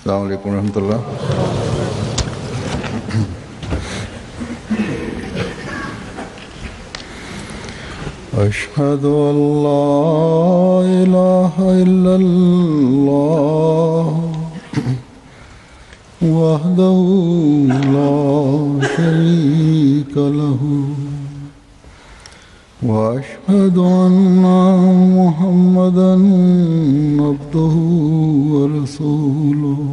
अस्सलाम वालेकुम रहमतुल्लाह। अशहदु अल्ला इलाहा इल्लल्लाह वहदहु ला शरीका लहू वअशहदु अन्ना मुहम्मदन अब्दुहु व रसूलुहु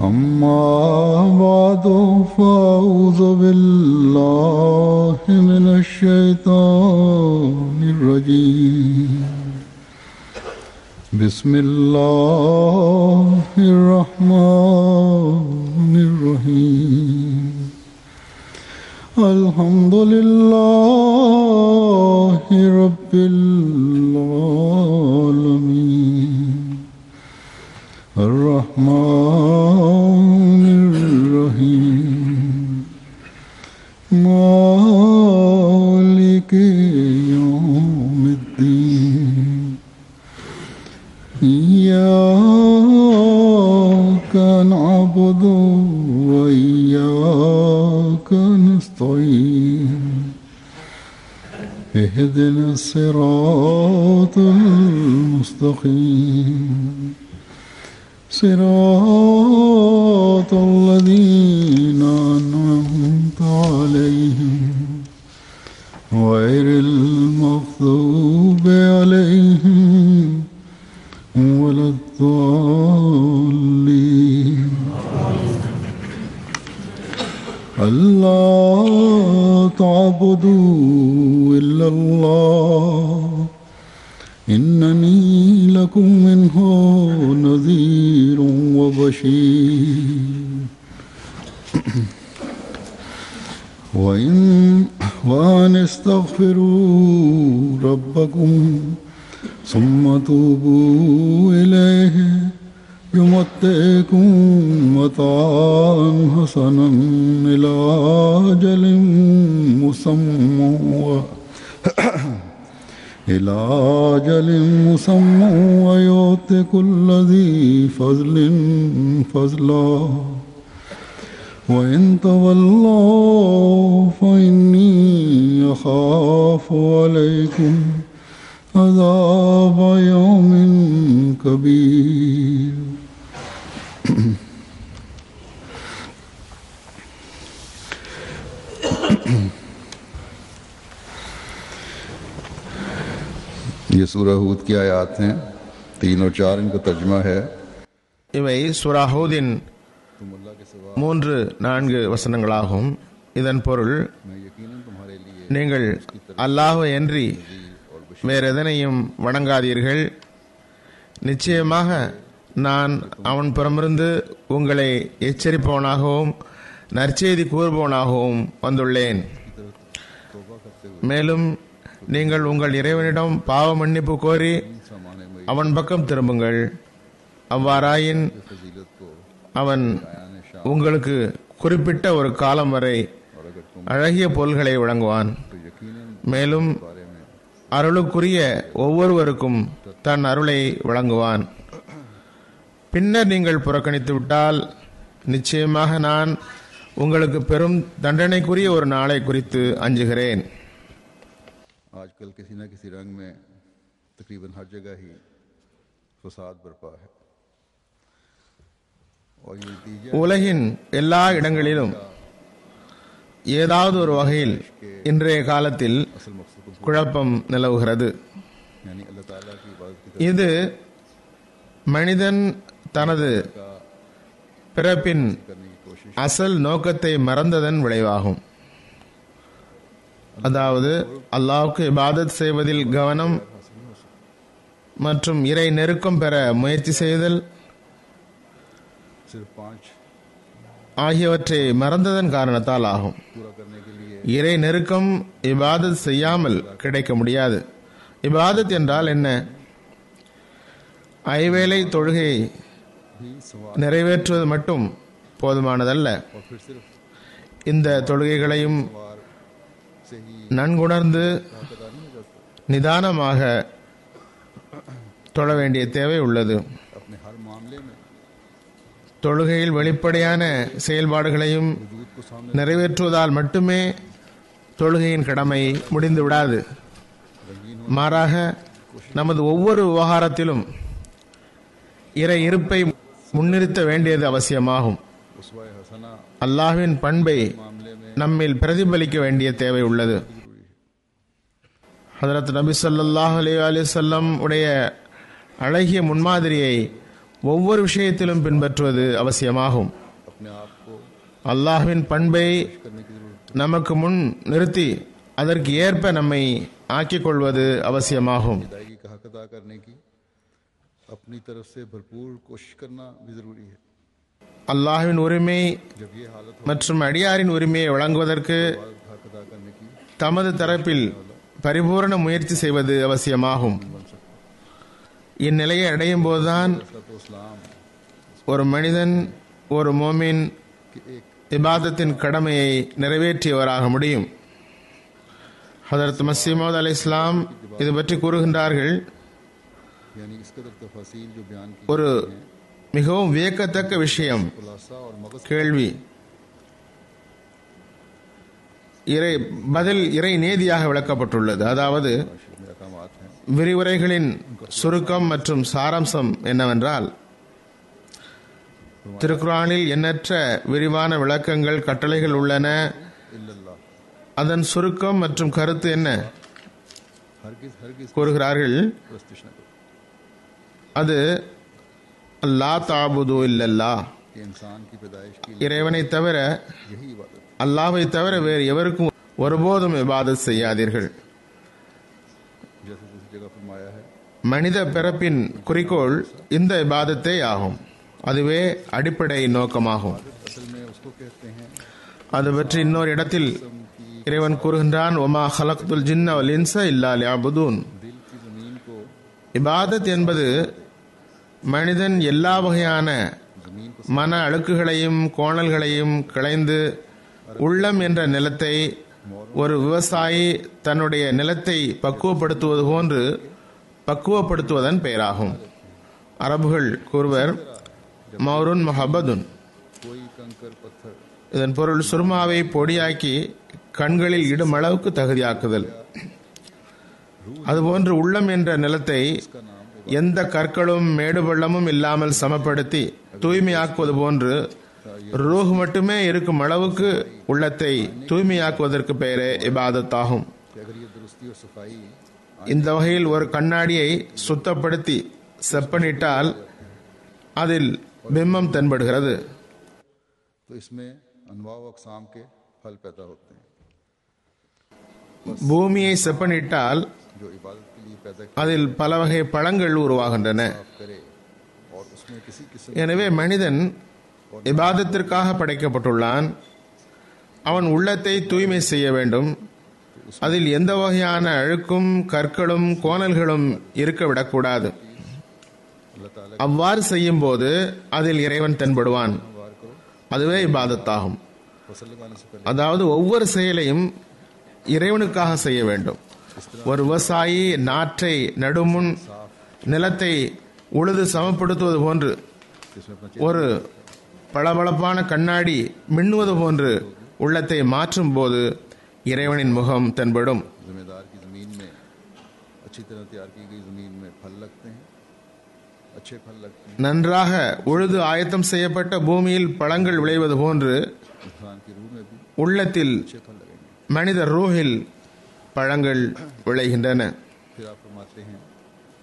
अम्मा बादु फ़अऊज़ु बिल्लाहि मिनश शैतानिर रजीम। बिस्मिल्लाहिर रहमानिर रहीम। अल्हम्दुलिल्लाहि रब्बिल आलमीन अर्रहमानिर रहीम मालिकि यौमिद्दीन इय्याका नअबुदु व इय्याका नस्तईन इहदिनस सिरातल मुस्तक़ीम सिरातल लज़ीना अनअमता अलैहिम गैरिल मग़ज़ूबि अलैहिम वलद्दाल्लीन। अल्लाह ताबुदू इल्लल्लाह इन्ननी लकुम मिन्हु नज़ीरुं व बशीर। वअन इस्तग़फिरू रब्बकुम सुम्मा तूबू इलैहि युमत्तिकुम मताअन हसनन इला अजलिन मुसम्मा व यु'ति कुल्ला ज़ी फ़ज़लिन फ़ज़ला व इन तवल्लव फ़इन्नी अख़ाफ़ु अलैकुम अज़ाब यौमिन कबीर। ये सूरह हूद की आयात हैं, 3 और 4 इनका तर्जुमा है। இவை சூரா ஹூதின் 3-4 வசனங்களாகும். இதன் பொருள், நீங்கள் அல்லாஹ்வை அன்றி வேறெதனையும் வணங்காதீர்கள். நிச்சயமாக நான் அவன் புறமிருந்து உங்களை எச்சரிப்பவனாகவும் நற்செய்தி கூறுபவனாகவும் வந்துள்ளேன். மேலும் நீங்கள் உங்கள் இறைவனிடம் பாவ மன்னிப்பு கோரி அவன் பக்கம் திரும்புங்கள். அவ்வாறாயின் அவன் உங்களுக்கு குறிப்பிட்ட ஒரு காலம் வரை அழகிய பொருள்களை வழங்குவான். மேலும் அருளுக்குரிய ஒவ்வொருவருக்கும் தன் அருளை வழங்குவான். பின்னர் நீங்கள் புறக்கணித்து விட்டால் நிச்சயமாக நான் உங்களுக்கு பெரும் தண்டனைக்குரிய ஒரு நாளை குறித்து அஞ்சுகிறேன். आजकल किसी न किसी रंग में तकरीबन हर जगह ही फसाद बरपा है। உலகின் எல்லா இடங்களிலும் ஏதாவது ஒரு வகையில் இன்றைய காலத்தில் குழப்பம் நிலவுகிறது. இது மனிதன் தனது பிறப்பின் அசல் நோக்கத்தை மறந்ததன் விளைவாகும். அதாவது அல்லாஹ்வுக்கு இபாதத் செய்வதில் கவனம் மற்றும் இறை நெருக்கம் பெற முயற்சி செய்தல் ஆகியவற்றை மறந்ததன் காரணத்தால் ஆகும். இறை நெருக்கம் இபாதத் செய்யாமல் கிடைக்க முடியாது. இபாதத் என்றால் என்ன? ஐவேளை தொழுகையை நிறைவேற்றுவது மட்டும் போதுமானதல்ல. இந்த தொழுகைகளையும் நன்குணர்ந்து நிதானமாக தொழ வேண்டிய தேவை உள்ளது. தொழுகையில் வெளிப்படையான செயல்பாடுகளையும் वजूद को सामने நிறைவேற்றுவதால் மட்டுமே தொழுகையின் கடமை முடிந்து விடாது. மாறாக நமது ஒவ்வொரு விவகாரத்திலும் இறை இருப்பை முன்னிறுத்த வேண்டியது அவசியமாகும். उसवाए हसना அல்லாஹ்வின் பண்பை मामले में நம்மில் பிரதிபலிக்க வேண்டிய தேவை உள்ளது. ஹதரத் நபி ஸல்லல்லாஹு அலைஹி வஸல்லம் உடைய அழகிய முன்மாதிரியை ஒவ்வொரு விஷயத்திலும் பின்பற்றுவது அவசியமாகும். अपने आप को அல்லாஹ்வின் பண்பை करने की जरूरत நமக்கு முன் நிறுத்தி அதற்கு ஏற்ப நம்மை ஆக்கிக் கொள்வது அவசியமாகும். है। अदायगी का हक अदा करने की अपनी तरफ से भरपूर कोशिश करना भी जरूरी है। அல்லாஹ்வின் உரிமை जब ये हालत हो மற்றும் அடியாரின் உரிமையை வழங்குவதற்கு हक अदा करने की தமது தரப்பில் பரிபூரண முயற்சி செய்வது அவசியமாகும். இந்நிலையை அடையும் போதுதான் इस्लाम ஒரு மனிதன் ஒரு மோமின் के एक இபாதத்தின் கடமையை நிறைவேற்றியவராக முடியும். ஹதரத் மஸீஹ் மவ்ஊத் அலைஹிஸ்ஸலாம் இது பற்றி கூறுகின்றார்கள். यानी इस कदर तफसील जो बयान की ஒரு மிகவும் வியக்கத்தக்க விஷயம் खुलासा और मगज கேள்வி இறை நேதியாக விளக்கப்பட்டுள்ளது. அதாவது में अहकामात हैं। விரிவுரைகளின் சுருக்கம் மற்றும் சாராம்சம் என்னவென்றால், திருக்குர்ஆனில் எண்ணற்ற விரிவான விளக்கங்கள் கட்டளைகள் உள்ளன. इल्लल्लाह அதன் சுருக்கம் மற்றும் கருத்து என்ன हरगिज கூறுகிறார்கள். प्रस्तुत न करो அது லா தஅபுது இல்லல்லாஹ், कि इंसान की पैदाइश की இறைவனை தவிர यही इबादत அல்லாஹ்வை தவிர வேறு எவருக்கும் ஒருபோதும் இபாதத் செய்யாதீர்கள். जैसे दूसरी जगह फरमाया है மனித பிறப்பின் குறிக்கோள் இந்த இபாதத்தே ஆகும். அதுவே அடிப்படை நோக்கமாகும். असल में उसको कहते हैं அது பற்றி இன்னொரு இடத்தில் இறைவன் கூறுகின்றான், ஒமா ஹலக்துல் ஜின்ன வல் இன்ஸ இல்லா லியஅபுதூன். दिल की जमीन को இபாதத் என்பது மனிதன் எல்லா வகையான जमीन को மன அழுக்குகளையும் கோணல்களையும் களைந்து உள்ளம் என்ற நிலத்தை ஒரு விவசாயி தன்னுடைய நிலத்தை பக்குவப்படுத்துவது போன்று பக்குவப்படுத்துவதன் பெயராகும். அரபுகள் கூறுவர் மௌருன் முஹப்பதுன். कोई कंकर पत्थर இதன் பொருள் சுருமாவை பொடியாக்கி கண்களில் இடும் அளவுக்கு தகுதியாக்குதல். அதுபோன்று உள்ளம் என்ற நிலத்தை எந்த கற்களும் மேடு பள்ளமும் இல்லாமல் சமப்படுத்தி தூய்மையாக்குவது போன்று ரூஹ் மட்டுமே இருக்கும் அளவுக்கு உள்ளத்தை தூய்மையாக்குவதற்கு பெயரே இபாதத்தாகும். कि अगर ये दुरुस्ती और सफाई இந்த வகையில் ஒரு கண்ணாடியை சுத்தப்படுத்தி செப்பனிட்டால் அதில் பிம்பம் தென்படுகிறது. तो इसमें अनवा व अक़साम के फल पैदा होते हैं பூமியை செப்பனிட்டால் जो इबादत के लिए पैदा அதில் பல वகை பழங்கள் உருவாகின்றன. करे और उसमें किसी किस्म எனவே மனிதன் இபாதத்திற்காக படைக்கப்பட்டுள்ளான். அவன் உள்ளத்தை தூய்மை செய்ய வேண்டும். அதில் எந்த வகையான அழுக்கும் கற்களும் கோணல்களும் இருக்க விடக்கூடாது. अल्लाह ताला அவ்வாறு செய்யும் போது அதில் இறைவன் தென்படுவான். वार करो அதுவே இபாதத்தாகும். फसल लगाने से पहले அதாவது ஒவ்வொரு செயலையும் இறைவனுக்காக செய்ய வேண்டும். ஒரு விவசாயி நாற்றை நடுமுன் நிலத்தை உழுது சமப்படுத்துவது போன்று, इसमें अपना ஒரு பளபளப்பான கண்ணாடி மின்னுவது போன்று உள்ளத்தை மாற்றும் போது இறைவனின் முகம் தென்படும். जिम्मेदार की जमीन में अच्छी तरह तैयार की गई जमीन में फल लगते हैं, अच्छे फल लगते हैं। நன்றாக உழுது ஆயத்தம் செய்யப்பட்ட பூமியில் பழங்கள் விளைவது போன்று इंसान की रूह में भी உள்ளத்தில் अच्छे फल लगेंगे। மனித ரூஹில் பழங்கள் விளைகின்றன. फिर आप फरमाते हैं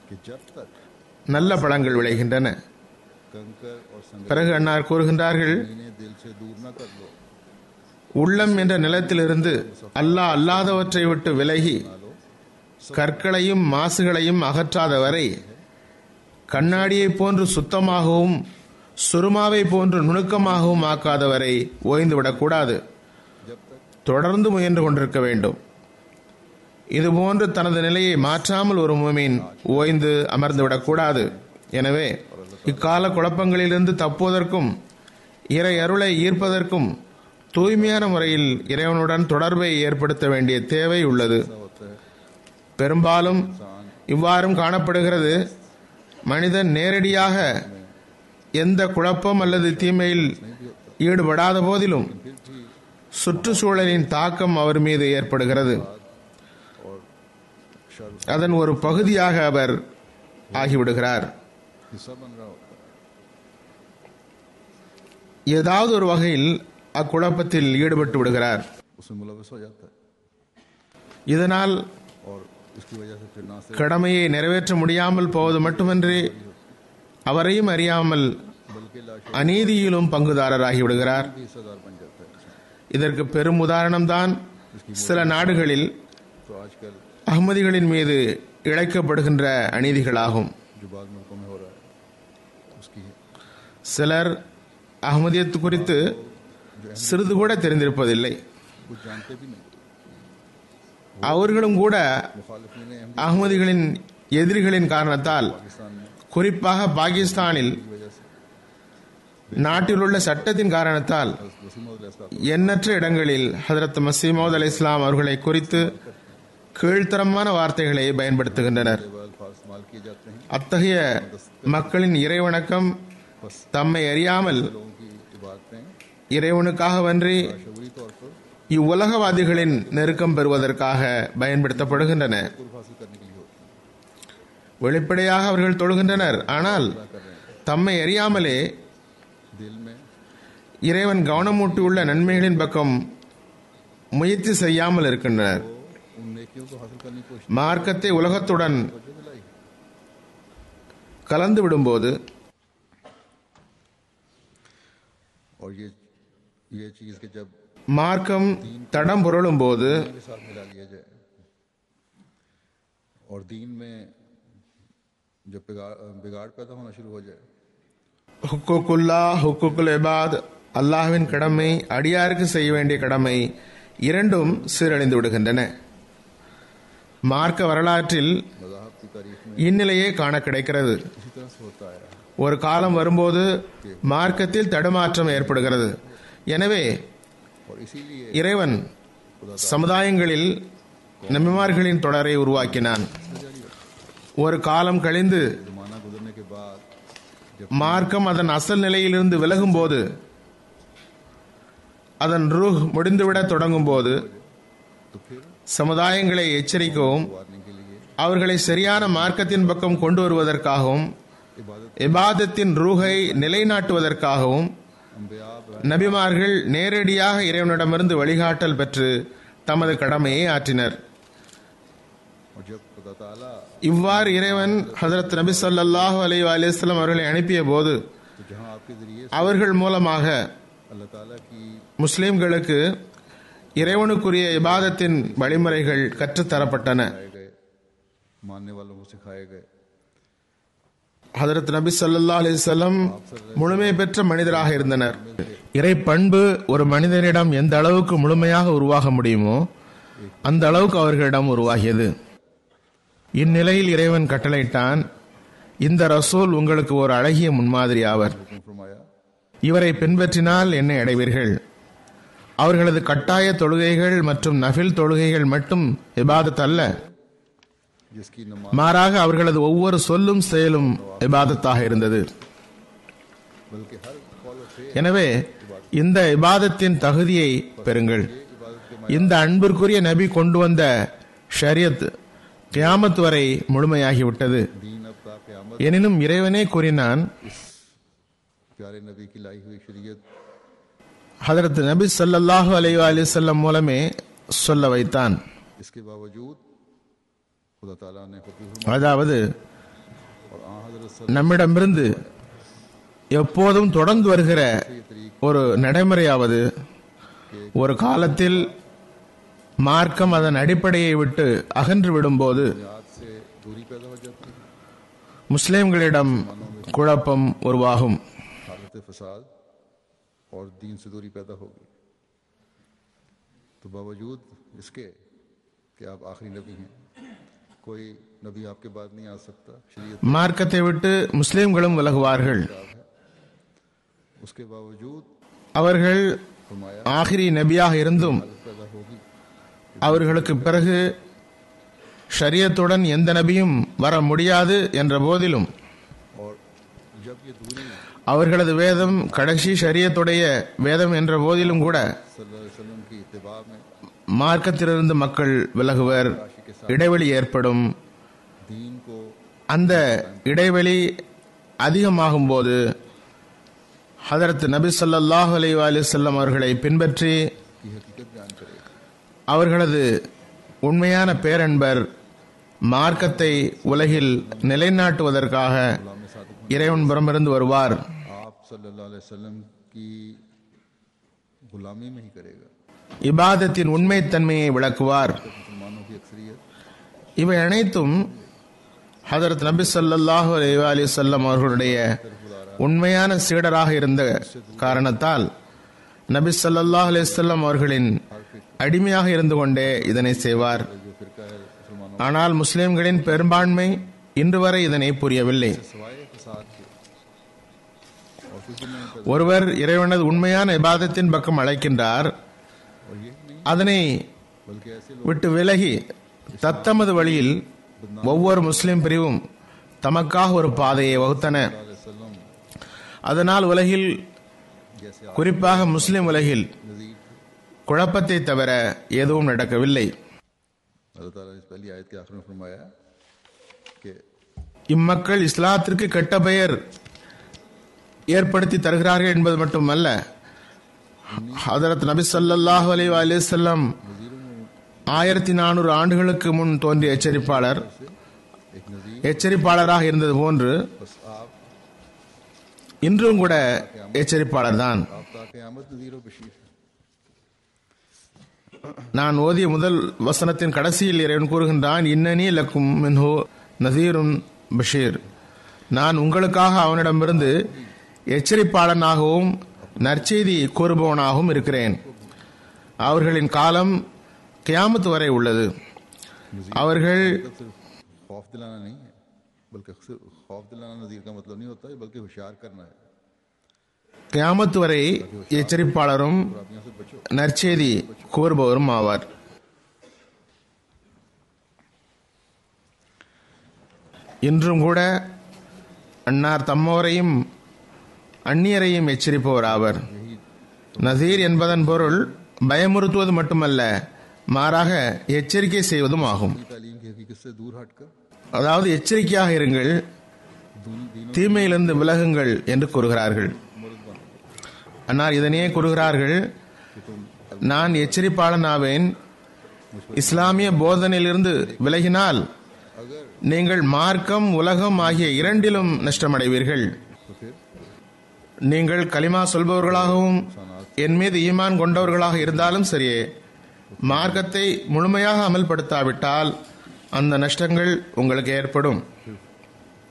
कि जब तक நல்ல பழங்கள் விளைகின்றன. कंकर और संगत பிறகு அன்னார் கூறுகின்றார்கள், इन्हें दिल से दूर न कर लो, உள்ளம் என்ற நிலத்திலிருந்து அல்லாஹ் அல்லாதவற்றை விட்டு விலகி கற்களையும் மாசுகளையும் அகற்றாத வரை, கண்ணாடியை போன்று சுத்தமாகவும் சுருமாவை போன்று நுணுக்கமாகவும் ஆக்காதவரை ஓய்ந்துவிடக்கூடாது. தொடர்ந்து முயன்று கொண்டிருக்க வேண்டும். இதுபோன்று தனது நிலையை மாற்றாமல் ஒரு மூமின் ஓய்ந்து அமர்ந்துவிடக்கூடாது. எனவே இக்கால குழப்பங்களிலிருந்து தப்புவதற்கும் இறை அருளை ஈர்ப்பதற்கும் தூய்மையான முறையில் இறைவனுடன் தொடர்பை ஏற்படுத்த வேண்டிய தேவை உள்ளது. பெரும்பாலும் இவ்வாறும் காணப்படுகிறது. மனிதன் நேரடியாக எந்த குழப்பம் அல்லது தீமையில் ஈடுபடாத போதிலும் சுற்றுச்சூழலின் தாக்கம் அவர் மீது ஏற்படுகிறது. அதன் ஒரு பகுதியாக அவர் ஆகிவிடுகிறார். ஏதாவது ஒரு வகையில் அக்குழப்பத்தில் ஈடுபட்டு விடுகிறார். இதனால் கடமையை நிறைவேற்ற முடியாமல் போவது மட்டுமன்றி அவரையும் அறியாமல் அநீதியிலும் பங்குதாரராகி விடுகிறார். இதற்கு பெரும் உதாரணம்தான் சில நாடுகளில் அஹ்மதிகளின் மீது இழைக்கப்படுகின்ற அநீதிகளாகும். சிலர் அஹ்மதியத் குறித்து சிறிது கூட தெரிந்திருப்பதில்லை. அவர்களும் கூட அஹ்மதிகளின் எதிரிகளின் காரணத்தால், குறிப்பாக பாகிஸ்தானில் நாட்டில் உள்ள சட்டத்தின் காரணத்தால் எண்ணற்ற இடங்களில் ஹஜ்ரத் மஸீஹ் மவ்ஊத் அலைஹிஸ்ஸலாம் அவர்களை குறித்து கீழ்த்தரமான வார்த்தைகளை பயன்படுத்துகின்றனர். அத்தகைய மக்களின் இறைவணக்கம் தம்மை அறியாமல் இறைவனுக்காகவன்றி இவ்வுலகவாதிகளின் நெருக்கம் பெறுவதற்காக பயன்படுத்தப்படுகின்றன. வெளிப்படையாக அவர்கள் தொழுகின்றனர், ஆனால் தம்மை அறியாமலே இறைவன் கவனமூட்டியுள்ள நன்மைகளின் பக்கம் முயற்சி செய்யாமல் இருக்கின்றனர். மார்க்கத்தை உலகத்துடன் கலந்து விடும்போது மார்க்கம் தடம் புரளும் போது ஹுக்குக்குல்லா ஹுக்குக்குல் இபாத், அல்லாஹ்வின் கடமை, அடியாருக்கு செய்ய வேண்டிய கடமை இரண்டும் சீரழிந்து விடுகின்றன. மார்க்க வரலாற்றில் இந்நிலையே காண கிடைக்கிறது. ஒரு காலம் வரும்போது மார்க்கத்தில் தடுமாற்றம் ஏற்படுகிறது. எனவே இறைவன் சமுதாயங்களில் நபிமார்களின் தொடரை உருவாக்கினான். ஒரு காலம் கழிந்து மார்க்கம் அதன் அசல் நிலையிலிருந்து விலகும் போது, அதன் ரூஹ் முடிந்துவிட தொடங்கும் போது சமுதாயங்களை எச்சரிக்கவும் அவர்களை சரியான மார்க்கத்தின் பக்கம் கொண்டு வருவதற்காகவும் இபாதத்தின் ரூஹை நிலைநாட்டுவதற்காகவும் நபிமார்கள் நேரடியாக இறைவனிடமிருந்து வழிகாட்டல் பெற்று தமது கடமையை ஆற்றினர். இவ்வாறு இறைவன் ஹஜ்ரத் நபி ஸல்லல்லாஹு அலைஹி வஸல்லம் அவர்களை அனுப்பிய போது அவர்கள் மூலமாக முஸ்லிம்களுக்கு இறைவனுக்குரிய இபாதத்தின் வழிமுறைகள் கற்றுத்தரப்பட்டன. ஹஜ்ரத் நபி ஸல்லல்லாஹு அலைஹி வஸல்லம் முழுமை பெற்ற மனிதராக இருந்தனர். இறை பண்பு ஒரு மனிதனிடம் எந்த அளவுக்கு முழுமையாக உருவாக முடியுமோ அந்த அளவுக்கு அவர்களிடம் உருவாகியது. இந்நிலையில் இறைவன் கட்டளையிட்டான், இந்த ரசூல் உங்களுக்கு ஒரு அழகிய முன்மாதிரி ஆவர். இவரை பின்பற்றினால் என்னை அடைவீர்கள். அவர்களது கட்டாய தொழுகைகள் மற்றும் நஃபில் தொழுகைகள் மட்டும் இபாதத் அல்ல, மாறாக அவர்களது ஒவ்வொரு சொல்லும் செயலும் இபாதத்தாக இருந்தது. எனவே இந்த இபாதத்தின் தகுதியை பெறுங்கள். இந்த அன்பிற்குரிய நபி கொண்டு வந்த ஷரியத் கியாமத் வரை முழுமையாகிவிட்டது. எனினும் இறைவனே கூறினான், ஹஜ்ரத் நபி ஸல்லல்லாஹு அலைஹி வஸல்லம் மூலமே சொல்ல வைத்தான். அதாவது நம்மிடமிருந்து எப்போதும் தொடர்ந்து வருகிற ஒரு நடைமுறையாவது, ஒரு காலத்தில் மார்க்கம் அதன் அடிப்படையை விட்டு அகன்று விடும்போது முஸ்லிம்களிடம் குழப்பம் உருவாகும். மார்க்கத்தை விட்டு முஸ்லிம்களும் விலகுவார்கள். அவர்கள் ஆகிரி நபியாக இருந்தும் அவர்களுக்கு பிறகு ஷரியத்துடன் எந்த நபியும் வர முடியாது என்ற போதிலும் அவர்களது வேதம் கடைசி ஷரியத்துடைய வேதம் என்ற போதிலும் கூட सल्लल्लाहु अलैहि वसल्लम की इत्तिबा में மார்க்கத்திலிருந்து மக்கள் விலகுவர், இடைவெளி ஏற்படும். दीन को அந்த இடைவெளி அதிகமாகும் போது ஹதரத் நபி ஸல்லல்லாஹு அலைஹி வஸல்லம் அவர்களை பின்பற்றி की हकीकत बयान करेगा. அவர்களது உண்மையான பேரன்பர் மார்க்கத்தை உலகில் நிலைநாட்டுவதற்காக இறைவன் புறமிருந்து வருவார். आप सल्लल्लाहु अलैहि वसल्लम की गुलामी में ही करेगा. இபாதத்தின் உண்மைத்தன்மையை விளக்குவார். मुसलमानों की अक्सरियत இவை அனைத்தும் ஹதரத் நபி ஸல்லல்லாஹு அலைஹி வஸல்லம் அவர்களுடைய உண்மையான சீடராக இருந்த காரணத்தால் நபி ஸல்லல்லாஹு அலைஹி வஸல்லம் அவர்களின் அடிமையாக இருந்து கொண்டே இதனை செய்வார். जो फिरका है मुसलमानों ஆனால் முஸ்லிம்களின் பெரும்பான்மை இன்று வரை இதனை புரியவில்லை. सवाए फसाद के और कुछ भी नहीं ஒருவர் இறைவனது உண்மையான இபாதத்தின் பக்கம் அழைக்கின்றார், और ये नहीं அதனை बल्कि ऐसे लोग விட்டு விலகி தத்தமது வழியில் ஒவ்வொரு முஸ்லிம் பிரிவும் தமக்காக ஒரு பாதையை வகுத்தன. सल्लल्लाहु अलैहि वसल्लम அதனால் உலகில் जैसे குறிப்பாக முஸ்லிம் உலகில் नजीर குழப்பத்தை தவிர எதுவும் நடக்கவில்லை. अल्लाह ताला इस पहली आयत के आखिर में फरमाया कि இம்மக்கள் இஸ்லாத்திற்கு கெட்ட பெயர் ஏற்படுத்தி தருகிறார்கள் என்பது மட்டுமல்ல, ஹதரத் நபி ஸல்லல்லாஹு அலைஹி வஸல்லம் 1400 ஆண்டுகளுக்கு முன் தோன்றிய எச்சரிப்பாளர் एक नजीर எச்சரிப்பாளராக இருந்தது போன்று बस आप இன்றும் கூட எச்சரிப்பாளர் தான். क़यामत नजीर व बशीर है. நான் ஓதிய முதல் வசனத்தின் கடைசியில் இறைவன் கூறுகின்றான், இன்னனி லக்கும் மின்ஹு நஸீருன் பஷீர். நான் உங்களுக்காக அவனிடமிருந்து எச்சரிப்பாளனாகவும் நற்செய்தி கூறுபவனாகவும் இருக்கிறேன். அவர்களின் காலம் கியாமத் வரை உள்ளது. அவர்கள் सिर्फ खौफ दिलाना नहीं है, बल्कि सिर्फ खौफ दिलाना नजीर का मतलब नहीं होता है, बल्कि होशियार करना है. கியாமத் வரை எச்சரிப்பாளரும் खराबियों से बचो. நற்செய்தி கூறுபவரும் ஆவார். இன்றும் கூட அன்னார் தம்மோரையும் அந்நியரையும் எச்சரிப்பவர் ஆவர். நசீர் என்பதன் பொருள் பயமுறுத்துவது மட்டுமல்ல, மாறாக எச்சரிக்கை செய்வதும் ஆகும். तालीम की हकीकत से दूर हटकर அதாவது எச்சரிக்கையாக இருங்கள், தீமையிலிருந்து விலகுங்கள் என்று கூறுகிறார்கள். அன்னார் இதனையே கூறுகிறார்கள், நான் எச்சரிப்பாளன் ஆவேன். இஸ்லாமிய போதனையிலிருந்து விலகினால் நீங்கள் மார்க்கம் உலகம் ஆகிய இரண்டிலும் நஷ்டமடைவீர்கள். तो फिर நீங்கள் கலிமா சொல்பவர்களாகவும் என் மீது ஈமான் கொண்டவர்களாக இருந்தாலும் சரியே, மார்க்கத்தை முழுமையாக அமல்படுத்தாவிட்டால் அந்த நஷ்டங்கள் உங்களுக்கு ஏற்படும்.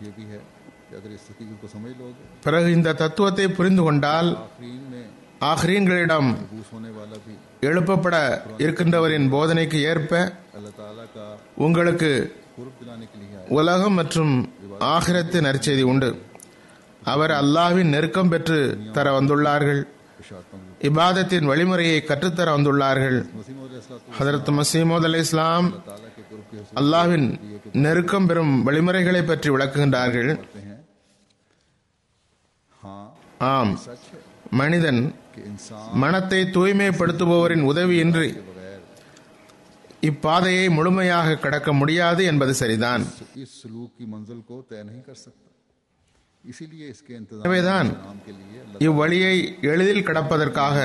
ये भी है कि अगर इस हकीकत को समझ लोगे, பிறகு இந்த தத்துவத்தை புரிந்து கொண்டால் आखरीन में ஆஹ்ரீன்களிடம் बूस होने वाला भी எழுப்பப்பட இருக்கின்றவரின் போதனைக்கு ஏற்ப अल्लाह ताला का உங்களுக்கு कुर्ब दिलाने के लिए आया. உலகம் மற்றும் ஆகிரத்து நற்செய்தி உண்டு. அவர் அல்லாஹ்வின் நெருக்கம் பெற்று தர வந்துள்ளார்கள். इशारतों में இபாதத்தின் வழிமுறையை கற்றுத்தர வந்துள்ளார்கள். मसीह मौद अलैहिस्सलातु ஹதரத் மஸீமூத் அலைஹிஸ்ஸலாம் ताला के कुर्ब के हुस्न அல்லாஹ்வின் நெருக்கம் பெறும் வழிமுறைகளை பற்றி விளக்குகின்றார்கள். करते हैं. हाँ ஆம், सच है மனிதன் कि इंसान மனத்தை தூய்மைப்படுத்துபவரின் உதவியின்றி के बगैर இப்பாதையை முழுமையாக கடக்க முடியாது என்பது சரிதான். इस सलूक की मंजिल को तय नहीं कर सकता. इसीलिए इसके எனவேதான் इंतजाम के लिए இவ்வழியை எளிதில் கடப்பதற்காக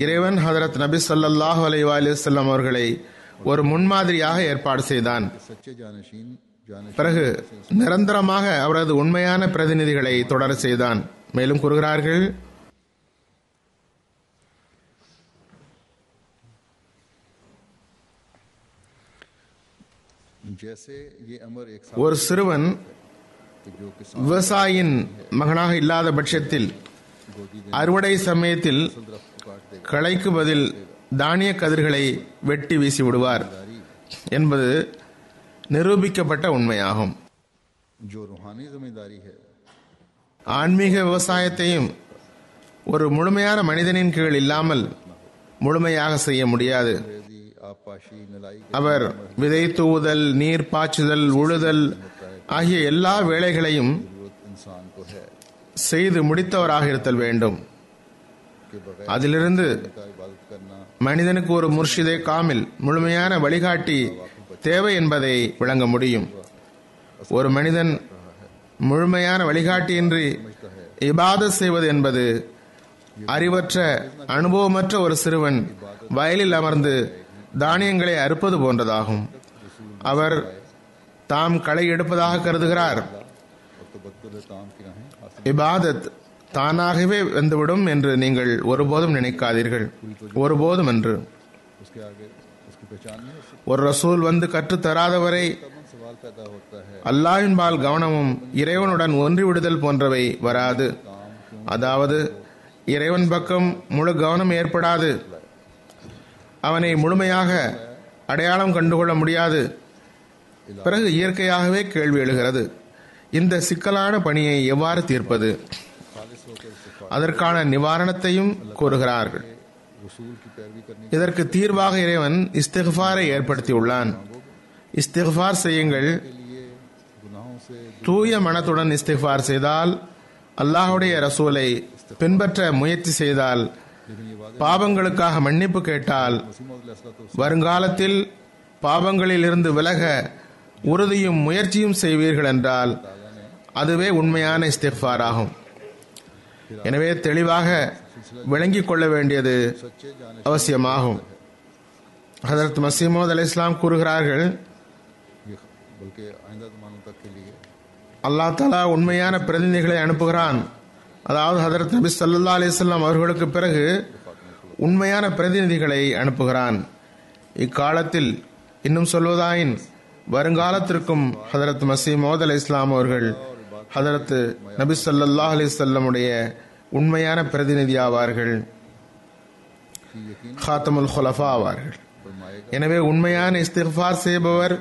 இறைவன் ஹதரத் நபி ஸல்லல்லாஹு அலைஹி வஸல்லம் அவர்களை ஒரு முன்மாதிரியாக ஏற்பாடு செய்தான். सच्चे जानशीन பிறகு நிரந்தரமாக அவரது உண்மையான பிரதிநிதிகளை தொடர செய்தான். மேலும் கூறுகிறார்கள், जैसे ये अमर एक ஒரு சிறுவன் कि जो किसान விவசாயியின் மகனாக இல்லாத பட்சத்தில் அறுவடை சமயத்தில் दरख्त को काट देगा, களைக்கு பதில் தானிய கதிர்களை வெட்டி வீசி விடுவார் என்பது நிரூபிக்கப்பட்ட உண்மையாகும். जो रूहानी जिम्मेदारी है ஆன்மீக விவசாயத்தையும் ஒரு முழுமையான மனிதனின் கீழ் இல்லாமல் முழுமையாக செய்ய முடியாது. रेजी आबपाशी नलाई के அவர் விதை தூவுதல், நீர் பாய்ச்சுதல், உழுதல் ஆகிய எல்லா வேலைகளையும் जरूरत इंसान को है. செய்து முடித்தவராக இருத்தல் வேண்டும். के बगैर அதிலிருந்து का इबादत करना மனிதனுக்கு ஒரு முர்ஷிதே காமில் முழுமையான வழிகாட்டி தேவை என்பதை விளங்க முடியும். ஒரு மனிதன் முழுமையான வழிகாட்டியின்றி இபாதத் செய்வது என்பது அறிவற்ற அனுபவமற்ற ஒரு சிறுவன் வயலில் அமர்ந்து தானியங்களை அறுப்பது போன்றதாகும். அவர் தாம் களை எடுப்பதாக கருதுகிறார். और तबक्कुर ताम की राहें हासिल இபாதத் தானாகவே வந்துவிடும் என்று நீங்கள் ஒருபோதும் நினைக்காதீர்கள். ஒருபோதும் என்று उसके आगे उसकी पहचान नहीं हो सकती. ஒரு ரசூல் வந்து கற்றுத் தராதவரை तब सवाल पैदा होता है அல்லாஹ்வின்பால் கவனமும் இறைவனுடன் ஒன்றிவிடுதல் போன்றவை வராது. அதாவது இறைவன் பக்கம் முழு கவனம் ஏற்படாது. அவனை முழுமையாக அடையாளம் கண்டுகொள்ள முடியாது. பிறகு இயற்கையாகவே கேள்வி எழுகிறது, இந்த சிக்கலான பணியை எவ்வாறு தீர்ப்பது? खालिस होकर इस्तिग़फ़ार அதற்கான நிவாரணத்தையும் கூறுகிறார்கள். रसूल की पैरवी करनी இதற்கு தீர்வாக இறைவன் இஸ்திக்ஃபாரை ஏற்படுத்தியுள்ளான். இஸ்திக்ஃபார் செய்யுங்கள். के लिए गुनाहों से தூய மனத்துடன் இஸ்திக்ஃபார் செய்தால், அல்லாஹ்வுடைய ரசூலை பின்பற்ற முயற்சி செய்தால், लेकिन ये वादे பாவங்களுக்காக மன்னிப்பு கேட்டால், मसीह मौद अलैहिस्सलातु வருங்காலத்தில் பாவங்களில் இருந்து விலக உறுதியும் முயற்சியும் செய்வீர்கள் என்றால் அதுவே உண்மையான இஸ்திக்ஃபார் ஆகும். எனவே தெளிவாக விளங்கிக் கொள்ள வேண்டியது सच्चे जाने அவசியமாகும். ஹதரத் மஸீஹ் மவ்ஊத் அலைஹிஸ்ஸலாம் கூறுகிறார்கள், ये बल्कि आइंदा ज़मानों तक के लिए அல்லாஹ் தஆலா உண்மையான பிரதிநிதிகளை அனுப்புகிறான். அதாவது ஹதரத் நபி ஸல்லல்லாஹு அலைஹி வஸல்லம் அவர்களுக்கு பிறகு உண்மையான பிரதிநிதிகளை அனுப்புகிறான். இக்காலத்தில் இன்னும் சொல்வதாயின் வருங்காலத்திற்கும் ஹதரத் மஸீஹ் மவ்ஊத் அலைஹிஸ்ஸலாம் அவர்கள் ஹதரத் நபி ஸல்லல்லாஹு அலைஹி வஸல்லமுடைய உண்மையான பிரதிநிதி ஆவார்கள், कि यकीन ஹாத்தமுல் குலஃபா ஆவார்கள். फरमाएगा எனவே உண்மையான இஸ்திக்ஃபார் செய்பவர்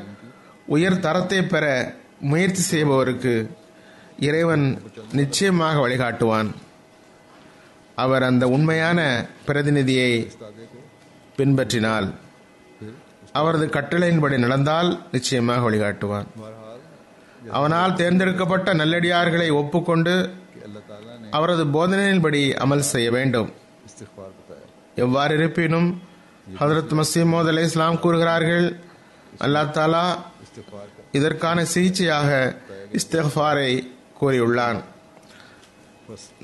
உயர் தரத்தை பெற முயற்சி செய்பவருக்கு இறைவன் நிச்சயமாக வழிகாட்டுவான். அவர் அந்த உண்மையான பிரதிநிதியை तागे को பின்பற்றினால், அவரது கட்டளையின்படி நடந்தால் நிச்சயமாக வழிகாட்டுவான். बहरहाल அவனால் தேர்ந்தெடுக்கப்பட்ட நல்லடியார்களை ஒப்புக்கொண்டு कि अल्लाह ताला ने அவரது போதனையின்படி அமல் செய்ய வேண்டும். इस्तिग़फ़ार बताया. எவ்வாறு இருப்பினும் ஹதரத் மஸீஹ் மவ்ஊத் அலைஹிஸ்ஸலாம் கூறுகிறார்கள், அல்லாஹ் தஆலா इस्तिग़फ़ार का இதற்கான சிகிச்சையாக இஸ்திக்ஃபாரை கூறியுள்ளான்.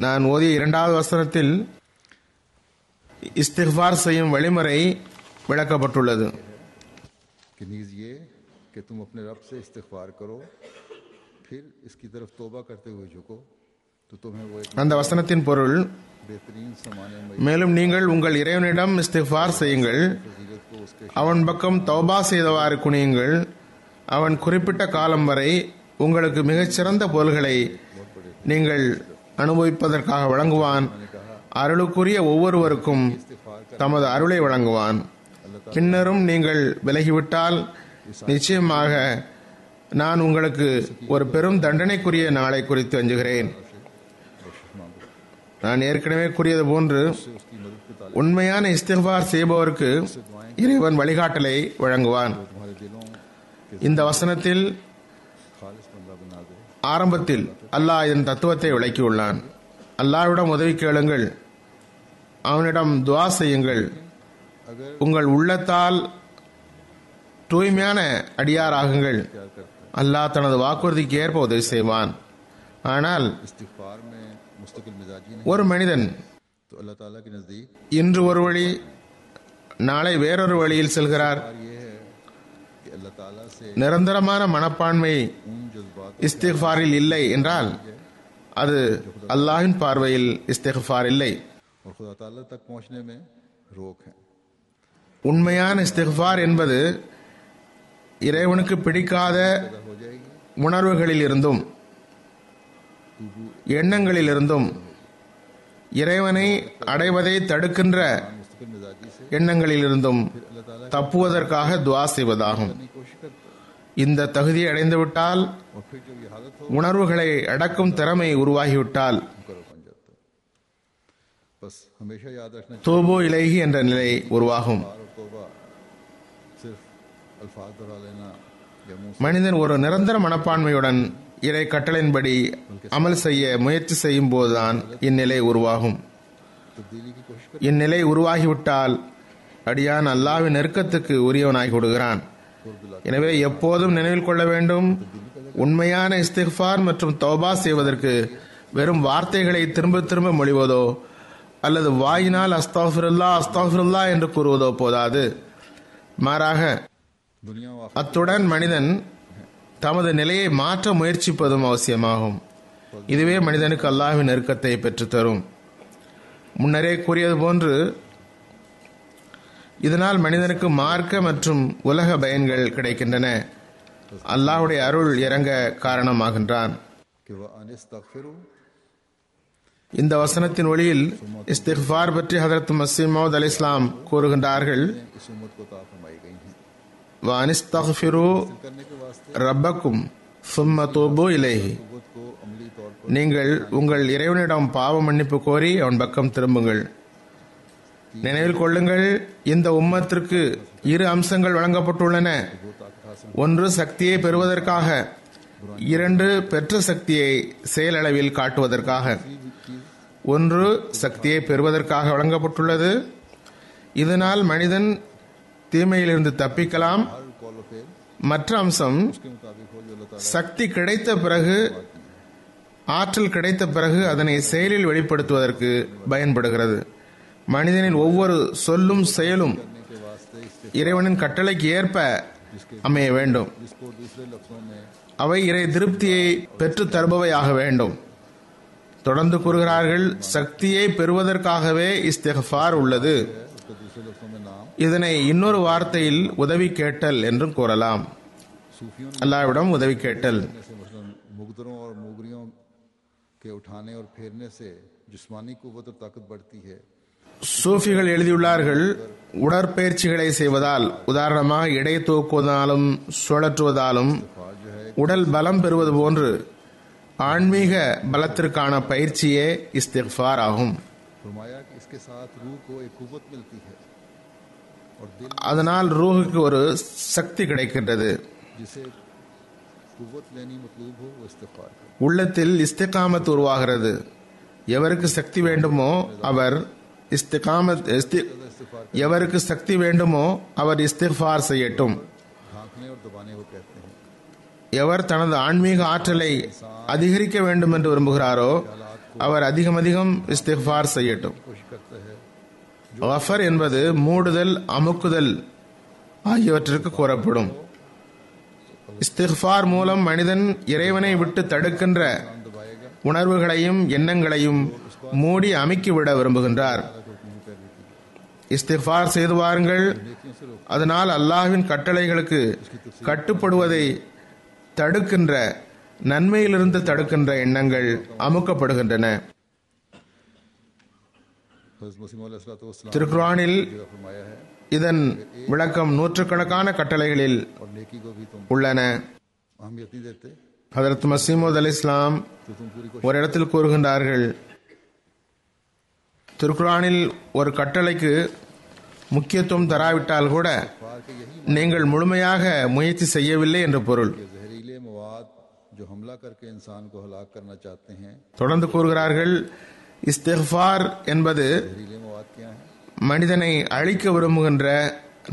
நான் ஓதிய இரண்டாவது வசனத்தில் இஸ்திக்ஃபார் செய்யும் வழிமுறை விளக்கப்பட்டுள்ளது. कि नीज़ ये कि तुम अपने रब से इस्तिग़फ़ार करो, फिर इसकी तरफ तौबा करते हुए झुको, तो तुम्हें वो एक அந்த வசனத்தின் பொருள், बेहतरीन समाने மேலும் நீங்கள் உங்கள் இறைவனிடம் இஸ்திக்ஃபார் செய்யுங்கள், फजीलत को उसके அவன் பக்கம் தௌபா செய்தவாறு குனியுங்கள், அவன் குறிப்பிட்ட காலம் வரை உங்களுக்கு மிகச்சிறந்த பொருள்களை நீங்கள் அனுபவிப்பதற்காக வழங்குவான். அருளுக்குரிய ஒவ்வொருவருக்கும் தமது அருளை வழங்குவான். பின்னரும் நீங்கள் விலகிவிட்டால் நிச்சயமாக நான் உங்களுக்கு ஒரு பெரும் தண்டனைக்குரிய நாளை குறித்து அஞ்சுகிறேன். நான் ஏற்கனவே கூறியது போன்று उसकी मदद के ताले உண்மையான இஸ்திக்ஃபார் செய்பவருக்கு இறைவன் வழிகாட்டலை வழங்குவான். तुम्हारे दिलों के இந்த வசனத்தில் खालिस बंदा बना दे. ஆரம்பத்தில் அல்லாஹ் இதன் தத்துவத்தை விளக்கியுள்ளான். அல்லாஹ்விடம் உதவி கேளுங்கள், அவனிடம் துஆ செய்யுங்கள். अगर உங்கள் உள்ளத்தால் தூய்மையான அடியாராகுங்கள். प्यार करता அல்லாஹ் தனது வாக்குறுதிக்கு ஏற்ப உதவி செய்வான். ஆனால் है इस्तिग़फ़ार में मुस्तकिल मिजाजी नहीं, ஒரு மனிதன் तो अल्लाह ताला के नज़दीक இன்று ஒரு வழி நாளை வேறொரு வழியில் செல்கிறார். ये है कि अल्लाह ताला से நிரந்தரமான மனப்பான்மை उन जज्बात இஸ்திக்ஃபாரில் இல்லை என்றால் அது அல்லாஹ்வின் பார்வையில் இஸ்திக்ஃபார் இல்லை. और खुदा ताला तक पहुंचने में रोक है. உண்மையான இஸ்திக்ஃபார் என்பது இறைவனுக்கு பிடிக்காத पैदा हो जाएगी உணர்வுகளில் இருந்தும் எண்ணங்களிலிருந்தும் இறைவனை அடைவதை தடுக்கின்ற मुस्तकिल मिजाजी से எண்ணங்களிலிருந்தும் अल्लाह ताला தப்புவதற்காக துஆ செய்வதாகும். की कोशिश करता है. இந்த தகுதியை அடைந்துவிட்டால், और फिर जब ये हालत हो உணர்வுகளை அடக்கும் திறமை உருவாகிவிட்டால், मुकर्रर बन जाता है. बस हमेशा याद रखना चाहिए தூபு இலைஹி என்ற நிலை உருவாகும். और तौबा सिर्फ अल्फाज दोहरा लेना या मुंह மனிதன் ஒரு நிரந்தர மனப்பான்மையுடன் இறை கட்டளையின்படி அமல் செய்ய முயற்சி செய்யும் போதுதான் இந்நிலை உருவாகும். तब्दीली की कोशिश कर இந்நிலை உருவாகிவிட்டால் அடியான் அல்லாஹ்வின் நெருக்கத்துக்கு உரியவனாகி விடுகிறான். எனவே எப்போதும் நினைவில் கொள்ள வேண்டும், உண்மையான இஸ்திக்ஃபார் மற்றும் தௌபா செய்வதற்கு வெறும் வார்த்தைகளை திரும்ப திரும்ப மொழிவதோ அல்லது வாயினால் அஸ்தக்ஃபிருல்லாஹ் அஸ்தக்ஃபிருல்லாஹ் என்று கூறுவதோ போதாது. மாறாக दुनिया व அத்துடன் மனிதன் தமது நிலையை மாற்ற முயற்சிப்பதும் அவசியமாகும். இதுவே மனிதனுக்கு அல்லாஹ்வின் நெருக்கத்தை பெற்றுத்தரும். முன்னரே கூறியது போன்று இதனால் மனிதனுக்கு மார்க்க மற்றும் உலக பயன்கள் கிடைக்கின்றன. அல்லாஹ்வுடைய அருள் இறங்க காரணமாகின்றான். कि वह अनिस्तगफिरु இந்த வசனத்தின் ஒளியில் இஸ்திக்ஃபார் பற்றி ஹதரத் மஸீஹ் மவ்ஊத் அலைஹிஸ்ஸலாம் கூறுகின்றார்கள், इस उम्मत को अता फरमाई गई हैं வஅனிஸ்தக்ஃபிரு करने के वास्ते ரப்பக்கும் சும்ம தூபு இலைஹி. उम्मत को अमली तौर पर நீங்கள் உங்கள் இறைவனிடம் பாவ மன்னிப்பு கோரி அவன் பக்கம் திரும்புங்கள். நினைவில் கொள்ளுங்கள், இந்த உம்மத்திற்கு இரு அம்சங்கள் வழங்கப்பட்டுள்ளன. ஒன்று சக்தியை பெறுவதற்காக, இரண்டு பெற்ற சக்தியை செயலளவில் காட்டுவதற்காக. ஒன்று சக்தியை பெறுவதற்காக வழங்கப்பட்டுள்ளது. இதனால் மனிதன் தீமையிலிருந்து தப்பிக்கலாம். हर कॉल और फेल மற்ற अம்சம் के मुताबिक हो जो अल्लाह ताला சக்தி கிடைத்த பிறகு, ஆற்றல் கிடைத்த பிறகு அதனை செயலில் வெளிப்படுத்துவதற்கு பயன்படுகிறது. மனிதனின் ஒவ்வொரு சொல்லும் செயலும் करने के वास्ते इसके இறைவனின் கட்டளைக்கு ஏற்ப அமைய வேண்டும். जिसको दूसरे लफ्जों में அவை இறை திருப்தியை பெற்று தருபவையாக வேண்டும். தொடர்ந்து கூறுகிறார்கள், சக்தியை பெறுவதற்காகவே இஸ்திக்ஃபார் உள்ளது. उसको दूसरे लफ्जों में नाम இதனை இன்னொரு வார்த்தையில் உதவி கேட்டல் என்றும் கூறலாம். सूफियों அல்லாஹ்விடம் உதவி கேட்டல். ने से मसलन मुगदरों और मुगरियों के उठाने और फेरने से जिस्मानी कुव्वत और ताकत बढ़ती है. சூஃபிகள் எழுதியுள்ளார்கள், உடற்பயிற்சிகளை செய்வதால், உதாரணமாக எடை தூக்குவதாலும் சுழற்றுவதாலும் உடல் பலம் பெறுவது போன்று ஆன்மீக பலத்திற்கான பயிற்சியே இஸ்திக்ஃபார் ஆகும். फरमाया कि इसके साथ रूह को एक कुव्वत मिलती है और दिल அதனால் ரூஹுக்கு ஒரு சக்தி கிடைக்கின்றது. जिसे कुव्वत लेनी मतलूब हो वो इस्तिग़फ़ार करे. உள்ளத்தில் இஸ்திகாமத் உருவாகிறது. எவருக்கு சக்தி வேண்டுமோ அவர் எவருக்கு சக்தி வேண்டுமோ அவர் இஸ்திக்ஃபார் செய்யட்டும். ढांकने और दबाने को कहते हैं. எவர் தனது ஆன்மீக ஆற்றலை அதிகரிக்க வேண்டும் என்று விரும்புகிறாரோ அவர் அதிகம் அதிகம் இஸ்திக்ஃபார் செய்யட்டும். कोशिश करता है கஃபர் என்பது மூடுதல், அமுக்குதல் ஆகியவற்றிற்கு கூறப்படும். இஸ்திக்ஃபார் மூலம் மனிதன் இறைவனை விட்டு தடுக்கின்ற दबाएगा உணர்வுகளையும் எண்ணங்களையும் மூடி அமுக்கிவிட விரும்புகின்றார். இஸ்திக்ஃபார் செய்து வாருங்கள், அதனால் அல்லாஹ்வின் கட்டளைகளுக்கு கட்டுப்படுவதை தடுக்கின்ற, நன்மையிலிருந்து தடுக்கின்ற எண்ணங்கள் அமுக்கப்படுகின்றன. हज़रत मसीह मौला अलैहिस्सलाम திருக்குர்ஆனில் ने फरमाया है இதன் விளக்கம் நூற்றுக்கணக்கான கட்டளைகளில் और नेकी को भी तुम உள்ளன. अहमियत नहीं देते ஹதரத் மஸீஹ் மவ்ஊத் அலைஹிஸ்ஸலாம் तो तुम पूरी ஒரு இடத்தில் கூறுகின்றார்கள், திருக்குர்ஆனில் ஒரு கட்டளைக்கு முக்கியத்துவம் தராவிட்டால் கூட कोशिश के यही நீங்கள் முழுமையாக முயற்சி செய்யவில்லை என்று பொருள். कि जहरीले मवाद जो हमला करके इंसान को हलाक करना चाहते हैं. தொடர்ந்து கூறுகிறார்கள், இஸ்திக்ஃபார் என்பது जहरीले मवाद क्या हैं? மனிதனை அழிக்க விரும்புகின்ற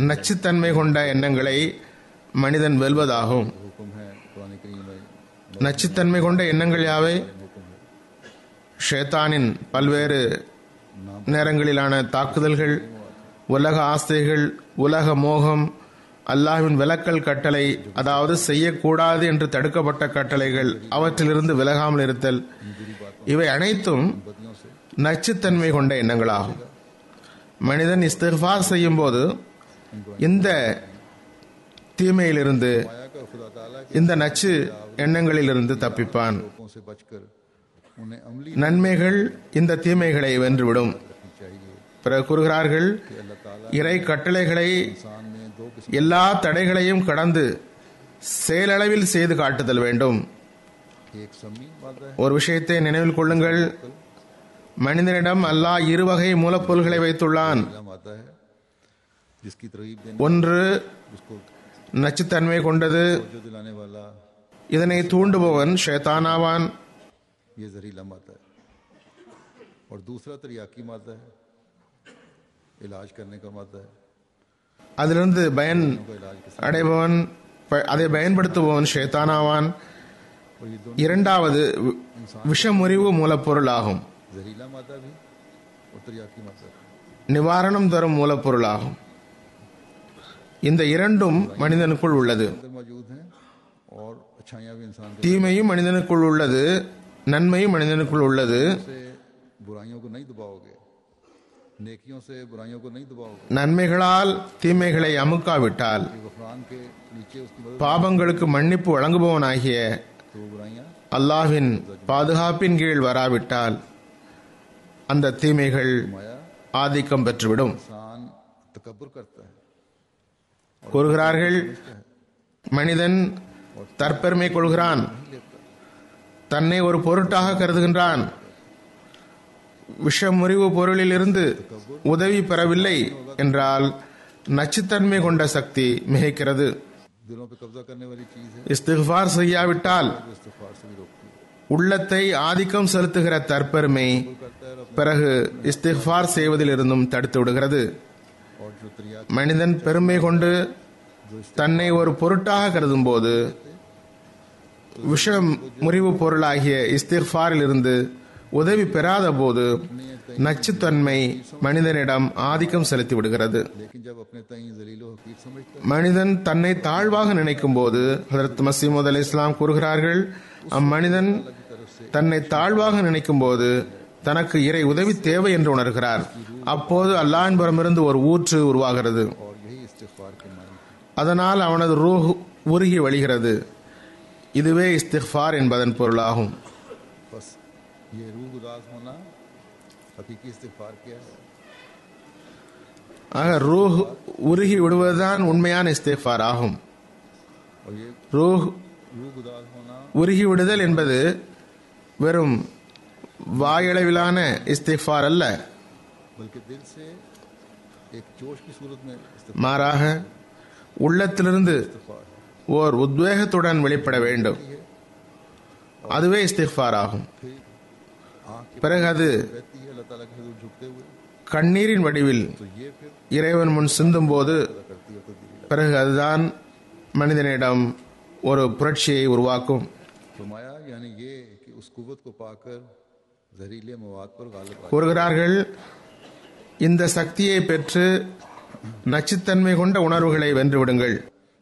நச்சுத்தன்மை கொண்ட எண்ணங்களை மனிதன் வெல்வதாகும். हुक्म है कुरान करीम में நச்சுத்தன்மை கொண்ட எண்ணங்கள் யாவை? हुक्म है ஷைத்தானின் பல்வேறு நேரங்களிலான தாக்குதல்கள், உலக ஆசைகள், உலக மோகம், அல்லாஹ்வின் விலக்கல் கட்டளை, அதாவது செய்யக்கூடாது என்று தடுக்கப்பட்ட கட்டளைகள், அவற்றிலிருந்து விலகாமல் இருத்தல், இவை அனைத்தும் बदियों से நச்சுத்தன்மை கொண்ட எண்ணங்களாகும். மனிதன் இஸ்திக்ஃபார் செய்யும் போது இந்த தீமையிலிருந்து, माया का खुदा ताला के இந்த நச்சு எண்ணங்களிலிருந்து தப்பிப்பான். लोगों से बचकर उन्हें अमली நன்மைகள் இந்த தீமைகளை வென்றுவிடும். चाहिए. பிறகு கூறுகிறார்கள், अल्लाह ताला இறை கட்டளைகளை इंसान में दो किस्म எல்லா தடைகளையும் கடந்து செயலளவில் செய்து காட்டுதல் வேண்டும். एक समी वादा है ஒரு விஷயத்தை நினைவில் கொள்ளுங்கள், மனிதனிடம் அல்லாஹ் இரு வகை மூலப்பொருள்களை வைத்துள்ளான். इल्म आता है जिसकी तरगीब देने ஒன்று उसको நச்சுத்தன்மை கொண்டது. जो दिलाने वाला இதனை தூண்டுபவன் ஷைத்தானாவான். ये जहरीला मादा है। और दूसरा तरियाकी मादा है, इलाज करने का मादा है। அதிலிருந்து பயன் उनका इलाज के அடைபவன் அதை பயன்படுத்துபவன் ஷைத்தானாவான். और ये दोनों இரண்டாவது விஷமுறிவு மூலப்பொருள் ஆகும். जहरीला मादा भी और तरियाकी मादा भी। நிவாரணம் தரும் மூலப்பொருளாகும். இந்த இரண்டும் மனிதனுக்குள் உள்ளது. अंदर मौजूद हैं और अच्छाइयाँ भी इंसान के தீமையும் மனிதனுக்குள் உள்ளது, நன்மையும் மனிதனுக்குள் உள்ளது. से बुराइयों को नहीं दबाओगे, नेकियों से बुराइयों को नहीं दबाओगे, நன்மைகளால் தீமைகளை அமுக்காவிட்டால், गफरान के नीचे उसकी मदद பாவங்களுக்கு மன்னிப்பு வழங்குபவனாகிய तो वो बुराइयाँ அல்லாஹ்வின் பாதுகாப்பின் கீழ் வராவிட்டால் அந்த தீமைகள் माया ஆதிக்கம் பெற்றுவிடும். इंसान तकब्बुर करता है, கூறுகிறார்கள், மனிதன் தற்பெருமை கொள்கிறான், தன்னை ஒரு பொருட்டாக கருதுகின்றான். விஷமுறிவு பொருளிலிருந்து உதவி பெறவில்லை என்றால் நச்சுத்தன்மை கொண்ட சக்தி மிகைக்கிறது. दिलों पे कब्जा करने वाली चीज है, இஸ்திக்ஃபார் செய்யாவிட்டால் जो इस्तिग़फ़ार से भी रोकती है। உள்ளத்தை ஆதிக்கம் செலுத்துகிற தற்பெருமை பிறகு இஸ்திக்ஃபார் செய்வதிலிருந்தும் தடுத்து விடுகிறது. और जो तरिया மனிதன் பெருமை கொண்டு தன்னை ஒரு பொருட்டாக கருதும் போது விஷ முறிவு பொருளாகிய இஸ்திக்ஃபாரில் இருந்து உதவி பெறாத போது நச்சுத்தன்மை மனிதனிடம் ஆதிக்கம் செலுத்தி விடுகிறது. लेकिन जब अपने तई ज़लीलो हकीर समझता மனிதன் தன்னை தாழ்வாக நினைக்கும் போது ஹஜ்ரத் மஸீஹ் அலைஹிஸ்ஸலாம் கூறுகிறார்கள், அம்மனிதன் தன்னை தாழ்வாக நினைக்கும் போது தனக்கு இறை உதவி தேவை என்று உணர்கிறார். அப்போது அல்லாஹ்வின் புறமிருந்து ஒரு ஊற்று உருவாகிறது. है और यही इस्तिग़फ़ार के मानी। அதனால் அவனது ரூஹ் உருகி வழிகிறது. இதுவே இஸ்திக்ஃபார் என்பதன் பொருளாகும். बस ये रूह उदास होना हकीकी इस्तिग़फ़ार क्या है? ஆக ரூஹ் உருகி விடுவதுதான் உண்மையான இஸ்திக்ஃபார் ஆகும். और ये ரூஹ் रूह उदास होना உருகி விடுதல் என்பது வெறும் வாயளவிலான இஸ்திக்ஃபார் அல்ல, बल्कि दिल से एक जोश की सूरत में மாறாக உள்ளத்திலிருந்து इस्तिग़फ़ार है। ஓர் உத்வேகத்துடன் வெளிப்பட வேண்டும். அதுவே இஸ்திக்ஃபார் ஆகும். फिर आँख की பிறகு அது रहती है अल्लाह ताला के हुज़ूर झुकते हुए, கண்ணீரின் வடிவில் तो ये फिर இறைவன் முன் சிந்தும் போது पैदा करती है तब्दीली। பிறகு அதுதான் மனிதனிடம் ஒரு புரட்சியை உருவாக்கும். फरमाया यानी ये कि उस कुव्वत को पाकर जहरीले मवाद पर गालिब आ கூறுகிறார்கள், இந்த சக்தியை பெற்று நச்சுத்தன்மை கொண்ட உணர்வுகளை வென்றுவிடுங்கள்.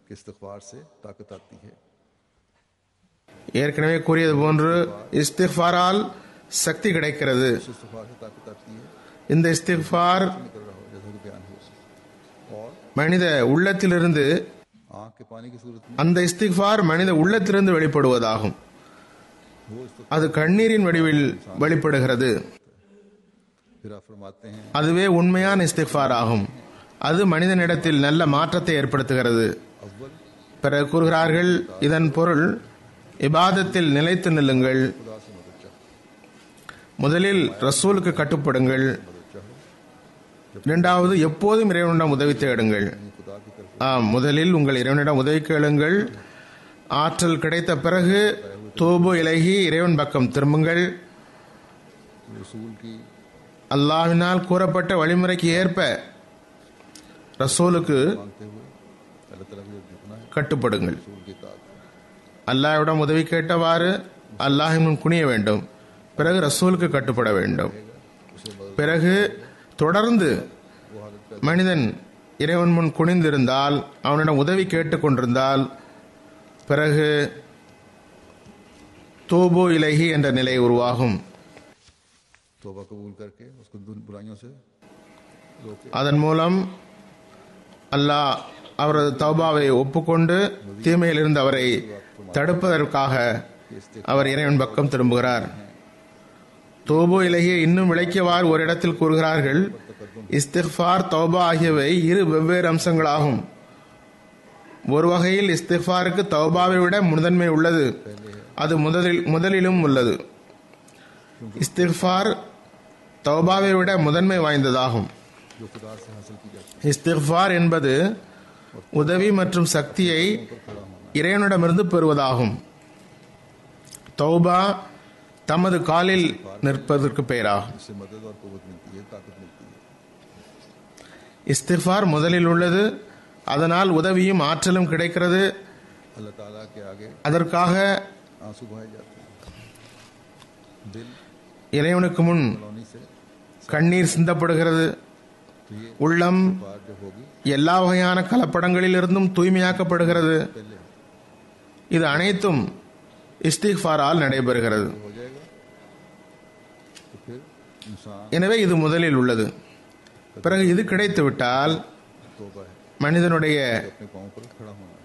कि इस्तिग़फ़ार से ताकत आती है। ஏற்கனவே கூறியது போன்று இஸ்திக்ஃபாரால் சக்தி கிடைக்கிறது. इस्तिग़फ़ार से ताकत आती है, இந்த இஸ்திக்ஃபார் निकल रहा हो जैसा कि बयान हो। और மனித உள்ளத்திலிருந்து आँख के पानी की सूरत में அந்த இஸ்திக்ஃபார் மனித உள்ளத்திலிருந்து வெளிப்படுவதாகும். वो इस्तिग़फ़ार அது கண்ணீரின் வடிவில் வெளிப்படுகிறது. फिर आप फरमाते हैं அதுவே உண்மையான இஸ்திக்ஃபார் ஆகும். அது மனிதனிடத்தில் நல்ல மாற்றத்தை ஏற்படுத்துகிறது. अव्वल பிறகு கூறுகிறார்கள், இதன் பொருள் இபாதத்தில் நிலைத்து நில்லுங்கள். खुदा से मदद चाहो, முதலில் ரசூலுக்கு கட்டுப்படுங்கள். मदद चाहो, இரண்டாவது எப்போதும் இறைவனிடம் உதவி தேடுங்கள். यानी खुदा की तरफ ஆம், முதலில் உங்கள் இறைவனிடம் உதவி கேளுங்கள். ஆற்றல் கிடைத்த பிறகு தூபு இலகி இறைவன் பக்கம் திரும்புங்கள். रसूल की அல்லாஹ்வினால் கூறப்பட்ட வழிமுறைக்கு ஏற்ப ரசூலுக்கு मांगते हुए अल्लाह ताला की तरफ झुकना है, கட்டுப்படுங்கள். रसूल की इताअत है। அல்லாஹ்விடம் உதவி கேட்டவாறு அல்லாஹ்வின் முன் குனிய வேண்டும். பிறகு ரசூலுக்கு கட்டுப்பட வேண்டும். उसे मदद பிறகு தொடர்ந்து वो हालत पैदा மனிதன் இறைவன் முன் குனிந்திருந்தால், அவனிடம் உதவி கேட்டுக்கொண்டிருந்தால், பிறகு தூபு இலகி என்ற நிலை உருவாகும். तौबा कबूल करके उसको बुराइयों से रोके, அதன் மூலம் அல்லாஹ் அவரது தௌபாவை ஒப்புக்கொண்டு தீமையிலிருந்து அவரை தடுப்பதற்காக அவர் இறைவன் பக்கம் திரும்புகிறார். தௌபா இலகிய இன்னும் விளக்கியவாறு ஒரு இடத்தில் கூறுகிறார்கள், இஸ்திக்ஃபார் தௌபா ஆகியவை இரு வெவ்வேறு அம்சங்களாகும். ஒரு வகையில் இஸ்திக்ஃபாருக்கு தௌபாவை விட முதன்மை உள்ளது. அது முதலிலும் உள்ளது. இஸ்திக்ஃபார் தௌபாவை விட முதன்மை வாய்ந்ததாகும். जो खुदा से हासिल की जाती இஸ்திக்ஃபார் என்பது உதவி மற்றும் சக்தியை இறைவனிடமிருந்து பெறுவதாகும். தௌபா தமது காலில் நிற்பதற்கு பெயராகும். इससे मदद और कुव्वत मिलती है, ताकत मिलती है. இஸ்திஃபார் முதலில் உள்ளது, அதனால் உதவியும் ஆற்றலும் கிடைக்கிறது. अल्लाह ताला के आगे அதற்காக आंसू बहाए जाते हैं. दिल இறைவனுக்கு முன் कॉलोनी से கண்ணீர் சிந்தப்படுகிறது. तो ये உள்ளம் बात जब होगी எல்லா வகையான கலப்படங்களிலிருந்தும் தூய்மையாக்கப்படுகிறது. पहले இது அனைத்தும் இஸ்திஃபாரால் நடைபெறுகிறது. हो जाएगा तो फिर इंसान எனவே இது முதலில் உள்ளது. பிறகு இது கிடைத்துவிட்டால் तौबा है, மனிதனுடைய अपने पांव पर खड़ा होना है.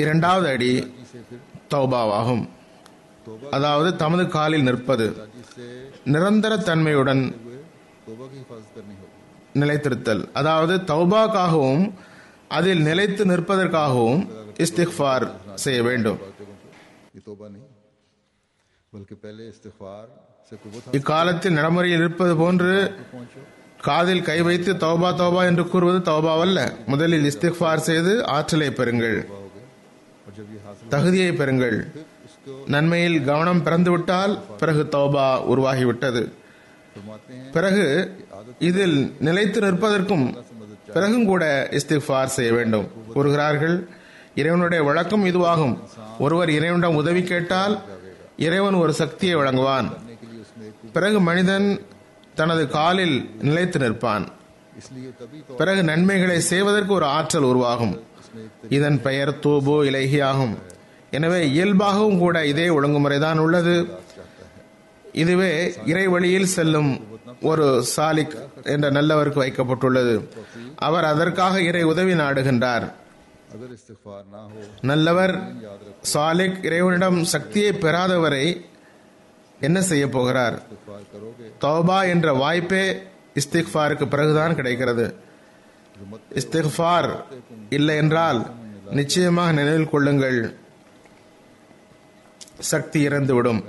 இரண்டாவது அடி जिसे फिर தௌபாவாகும். तौबा அதாவது தமது காலில் நிற்பது. जिससे நிரந்தர தன்மையுடன் हुए तौबा की हिफाजत करनी होगी. நிலைத்திருத்தல், அதாவது தௌபாக்காகவும் அதில் நிலைத்து நிற்பதற்காகவும் இஸ்திக்ஃபார் செய்ய வேண்டும். ये तौबा नहीं बल्कि पहले इस्तिग़फ़ार से कुव्वत இக்காலத்தில் நடைமுறையில் இருப்பது போன்று पहुंचो, காதில் கை வைத்து தௌபா தௌபா என்று கூறுவது தௌபாவல்ல. முதலில் இஸ்திக்ஃபார் செய்து ஆற்றலை பெறுங்கள், तौबा हो गया. और जब ये हासिल தகுதியை பெறுங்கள். फिर उसको நன்மையில் கவனம் பிறந்துவிட்டால் பிறகு தௌபா உருவாகிவிட்டது. फरमाते हैं பிறகு இதில் நிலைத்து நிற்பதற்கும் பிறகும் கூட இஸ்திக்ஃபார் செய்ய வேண்டும். கூறுகிறார்கள், இறைவனுடைய வழக்கம் இதுவாகும். ஒருவர் இறைவனிடம் உதவி கேட்டால் இறைவன் ஒரு சக்தியை வழங்குவான். करने के लिए उसमें एक பிறகு மனிதன் தனது காலில் நிலைத்து நிற்பான். इसलिए तभी तो பிறகு நன்மைகளை செய்வதற்கு ஒரு ஆற்றல் உருவாகும். उसमें एक இதன் பெயர் தூபு இலைஹி ஆகும். எனவே இயல்பாகவும் கூட இதே ஒழுங்குமுறைதான் உள்ளது. இதுவே இறை வழியில் செல்லும் ஒரு சாலிக் என்ற நல்லவருக்கு வைக்கப்பட்டுள்ளது. அவர் அதற்காக இறை உதவி நாடுகின்றார். अगर इस्तिग़फ़ार ना हो நல்லவர் याद रखो, சாலிக் இறைவனிடம் சக்தியை பெறாதவரை என்ன செய்ய போகிறார்? इस्तिग़फ़ार करोगे தௌபா என்ற வாய்ப்பே இஸ்திக்ஃபாருக்கு பிறகுதான் கிடைக்கிறது. जो मत இஸ்திக்ஃபார் இல்லை என்றால் நிச்சயமாக நினைவில் கொள்ளுங்கள், சக்தி இறந்துவிடும்.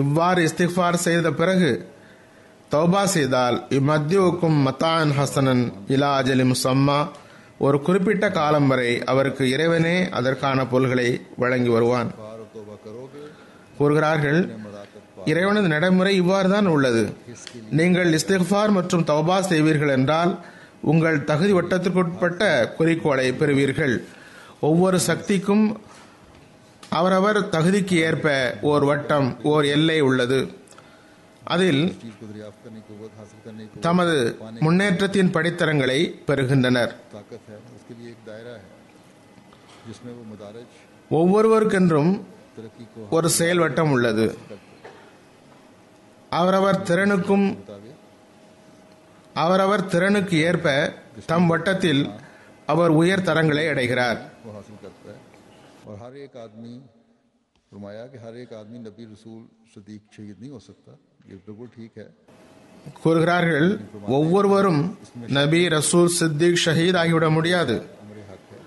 இவ்வாறு இஸ்திக்ஃபார் செய்த பிறகு தௌபா செய்தால் இம்மத்தியுக்கும் மத்தான் ஹசனன் இலா அஜலி முசம்மா, ஒரு குறிப்பிட்ட காலம் வரை அவருக்கு இறைவனே அதற்கான பொருள்களை வழங்கி வருவான். इस्तिग़फ़ार और तौबा करोगे கூறுகிறார்கள், मरातब இறைவனது நடைமுறை இவ்வாறு தான் உள்ளது. நீங்கள் இஸ்திக்ஃபார் மற்றும் தௌபா செய்வீர்கள் என்றால் உங்கள் தகுதி வட்டத்திற்குட்பட்ட குறிக்கோளை பெறுவீர்கள். ஒவ்வொரு சக்திக்கும் அவரவர் தகுதிக்கு ஏற்ப ஓர் வட்டம், ஓர் எல்லை உள்ளது. அதில் चीज़ को दरियाफ्त करने की कुव्वत हासिल करने की தமது முன்னேற்றத்தின் படித்தரங்களை பெறுகின்றனர். ताकत है. उसके लिए एक दायरा है जिसमें वो मदारज ஒவ்வொருவருக்கென்றும் तरक्की को ஒரு செயல் வட்டம் உள்ளது. அவரவர் திறனுக்கும் मुताबिक அவரவர் திறனுக்கு ஏற்ப தம் வட்டத்தில் அவர் உயர் தரங்களை அடைகிறார். वो हासिल करता है. और हर एक आदमी फरमाया कि हर एक आदमी नबी रसूल सदीक शहीद नहीं हो सकता. ये बिल्कुल ठीक है. கூறுகிறார்கள், ஒவ்வொருவரும் நபி ரசூல் சித்திக் ஷஹீத் ஆகிவிட முடியாது. हमारे हक है.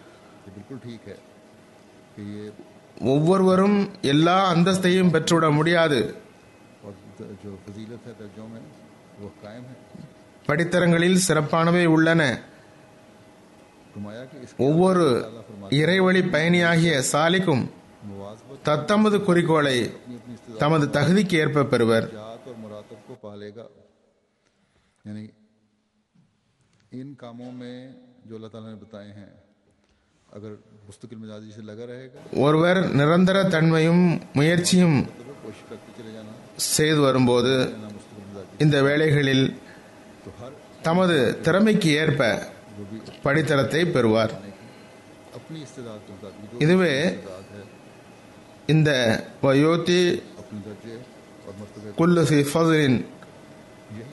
ये बिल्कुल ठीक है कि ये ஒவ்வொருவரும் எல்லா அந்தஸ்தையும் பெற்றுவிட முடியாது. और जो फजीलत है दर्जों में वो कायम है. படித்தரங்களில் சிறப்பானவை உள்ளன. फरमाया कि इस ஒவ்வொரு இறைவழி பயணியாகிய சாலிக்கும் मुवाज़बत தத்தமது குறிக்கோளை अपनी अपनी इस्तिदा தமது தகுதிக்கு ஏற்ப பெறுவர். जात और मुरातब को पालेगा. यानी इन कामों में जो अल्लाह ताला ने बताए हैं अगर मुस्तकिल मिजाजी से लगा रहेगा ஒருவர் நிரந்தர தன்மையும் முயற்சியும் तो कोशिश करते चले जाना செய்து வரும்போது ना मुस्तकिल मिजाजी இந்த வேளைகளில் तो हर தமது திறமைக்கு ஏற்ப जो भी படித்தரத்தை பெறுவார். अपनी इस्तिदाद के मुताबिक जो இதுவே इस्तिदाद है இந்த வயோதி अपने दर्जे और मर्तबे குல்லு ஃபி ஃபஸ்லின்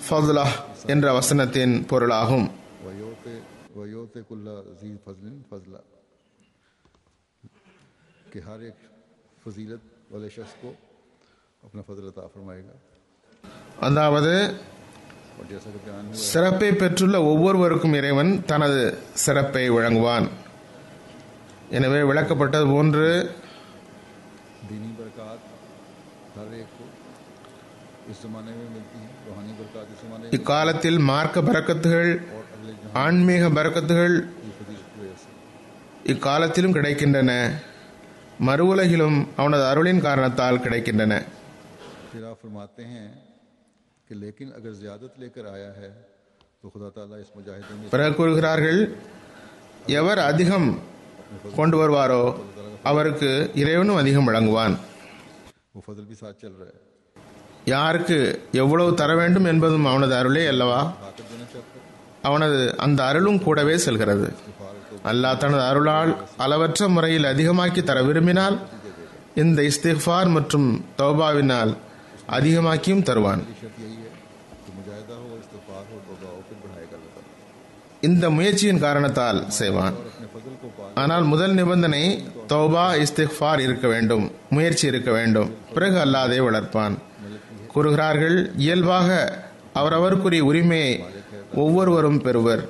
ஃபஸ்லஹ் என்ற வசனத்தின் பொருளாகும். वयोते कुल्ला ज़ी फजलिन फजला कि हर एक फजीलत वाले शख्स को अपना फजल अता फरमाएगा. அதாவது और जैसा कि बयान हुआ சிறப்பை பெற்றுள்ள ஒவ்வொருவருக்கும் இறைவன் தனது சிறப்பை வழங்குவான். எனவே விளக்கப்பட்டது போன்று दीनी बरकत हर एक को इस ज़माने में मिलती है. रूहानी बरकत इस ज़माने में இக்காலத்தில் மார்க்க பரக்கத்துகள், और अगले जहाँ ஆன்மீக பரக்கத்துகள் की फजीलत की वजह से இக்காலத்திலும் கிடைக்கின்றன, மறு உலகிலும் அவனது அருளின் காரணத்தால் கிடைக்கின்றன. फिर आप फरमाते हैं कि लेकिन अगर ज़ियादत लेकर आया है तो खुदा ताला इस मुजाहिदे में பிறகு கூறுகிறார்கள், எவர் அதிகம் கொண்டு வருவாரோ அவருக்கு இறைவனும் அதிகம் வழங்குவான். वो फजल भी साथ चल रहा है. யாருக்கு எவ்வளவு தர வேண்டும் என்பதும் அவனது அருளே அல்லவா, ताकत देना चाहता है. அவனது அந்த அருளும் கூடவே செல்கிறது. அல்லாஹ் தனது அருளால் அளவற்ற முறையில் அதிகமாக்கி தர விரும்பினால் இந்த இஸ்திக்ஃபார் மற்றும் தௌபாவினால் அதிகமாக்கியும் தருவான். शर्त यही है कि मुजाहिदा हो, इस्तिग़फ़ार हो, तौबा हो, फिर बढ़ाएगा अल्लाह ताला. இந்த முயற்சியின் காரணத்தால் செய்வான். और अपने फजल को पाने ஆனால் முதல் நிபந்தனை தௌபா இஸ்திக்ஃபார் இருக்க வேண்டும், முயற்சி இருக்க வேண்டும். பிறகு அல்லாஹ் அதை வளர்ப்பான். கூறுகிறார்கள், இயல்பாக அவரவருக்குரிய உரிமையை ஒவ்வொருவரும் பெறுவர்.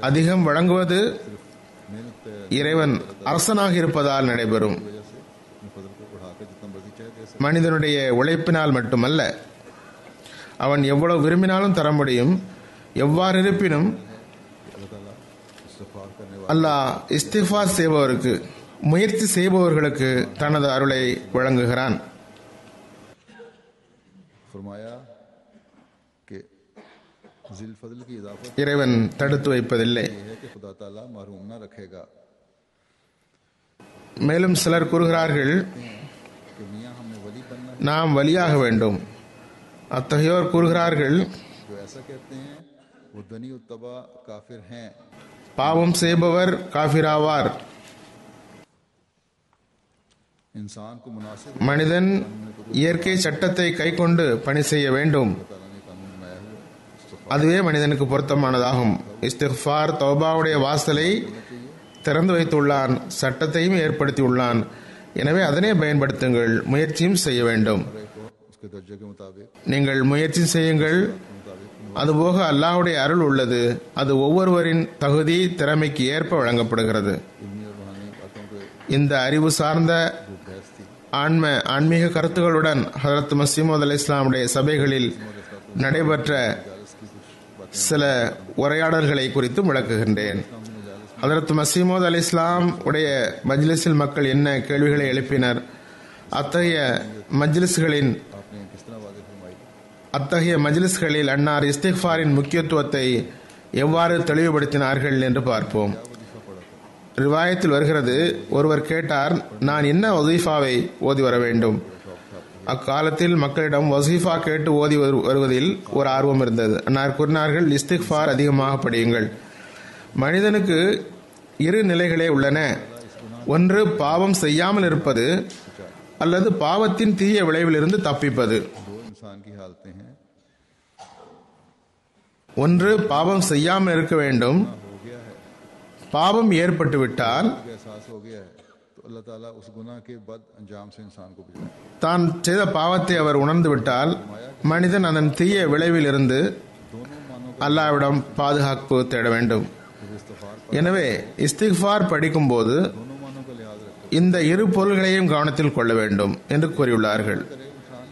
அதிகம் வழங்குவது இறைவன் அரசனாக இருப்பதால் நடைபெறும். वजह से अपने फजल को बढ़ाकर जितना मर्जी चाहे दे सकते. மனிதனுடைய உழைப்பினால் மட்டுமல்ல, அவன் எவ்வளவு விரும்பினாலும் தர முடியும். எவ்வாறு இருப்பினும் अल्लाह ताला इस्तिग़फ़ार करने वाले அல்லாஹ் இஸ்திக்ஃபார் செய்பவருக்கு, முயற்சி செய்பவர்களுக்கு தனது அருளை வழங்குகிறான். फरमाया कि ज़िल फजल की इजाफत இறைவன் தடுத்து வைப்பதில்லை. ये है कि खुदा ताला महरूम न रखेगा. மேலும் சிலர் கூறுகிறார்கள், कि मियाँ हमने वली बनना है. நாம் வலியாக வேண்டும். அத்தகையோர் கூறுகிறார்கள், जो ऐसा कहते हैं वो दनी उत्तबा काफिर हैं. பாவம் செய்பவர் காஃபிராவார். इंसान को मुनासिब மனிதன் இயற்கை சட்டத்தை கைக்கொண்டு பணி செய்ய வேண்டும். ताला ने कानून बनाया हुआ है. அதுவே மனிதனுக்கு பொருத்தமானதாகும். இஸ்திக்ஃபார் தௌபாவுடைய வாசலை திறந்து வைத்துள்ளான், சட்டத்தையும் ஏற்படுத்தியுள்ளான். எனவே அதனை பயன்படுத்துங்கள், முயற்சியும் செய்ய வேண்டும். को उसके दर्जे के मुताबिक நீங்கள் முயற்சி செய்யுங்கள். அதுபோக அல்லாஹ்வுடைய அருள் உள்ளது. அது ஒவ்வொருவரின் தகுதி திறமைக்கு ஏற்ப வழங்கப்படுகிறது. इल्मी और रूहानी बातों को இந்த அறிவு சார்ந்த जो बहस थी ஆன்மீக கருத்துக்களுடன் ஹஜரத் மஸீமூத் அலைஹிஸ்ஸலாமுடைய சபைகளில் நடைபெற்ற சில உரையாடல்களை குறித்து விளக்குகின்றேன். ஹஜரத் மஸீமூத் அலைஹிஸ்ஸலாம் உடைய மஜ்லிஸில் மக்கள் என்ன கேள்விகளை எழுப்பினர், அத்தகைய மஜ்லிஸ்களில் அன்னார் இஸ்திக்ஃபாரின் முக்கியத்துவத்தை எவ்வாறு தெளிவுபடுத்தினார்கள் என்று பார்ப்போம். ரிவாயத்தில் வருகிறது, ஒருவர் கேட்டார், நான் என்ன வசீஃபாவை ஓதி வர வேண்டும்? அக்காலத்தில் மக்களிடம் வசீஃபா கேட்டு ஓதி வருவதில் ஒரு ஆர்வம் இருந்தது. அன்னார் கூறினார்கள், இஸ்திக்ஃபார் அதிகமாக படியுங்கள். மனிதனுக்கு இரு நிலைகளே உள்ளன. ஒன்று பாவம் செய்யாமல் இருப்பது, அல்லது பாவத்தின் தீய விளைவிலிருந்து தப்பிப்பது. दो इंसान की हालतें हैं. ஒன்று பாவம் செய்யாமல் இருக்க வேண்டும். பாவம் ஏற்பட்டு விட்டால் को एहसास हो गया है तो अल्लाह ताला उस गुनाह के बद अंजाम से इंसान को बचाए. தான் செய்த பாவத்தை அவர் உணர்ந்து விட்டால் மனிதன் அதன் தீய விளைவிலிருந்து அல்லாஹ்விடம் பாதுகாப்பு தேட வேண்டும். எனவே இஸ்திக்ஃபார் படிக்கும் போது दोनों मानों का लिहाज रखते இந்த இரு பொருள்களையும் கவனத்தில் கொள்ள வேண்டும் என்று கூறியுள்ளார்கள். इंसान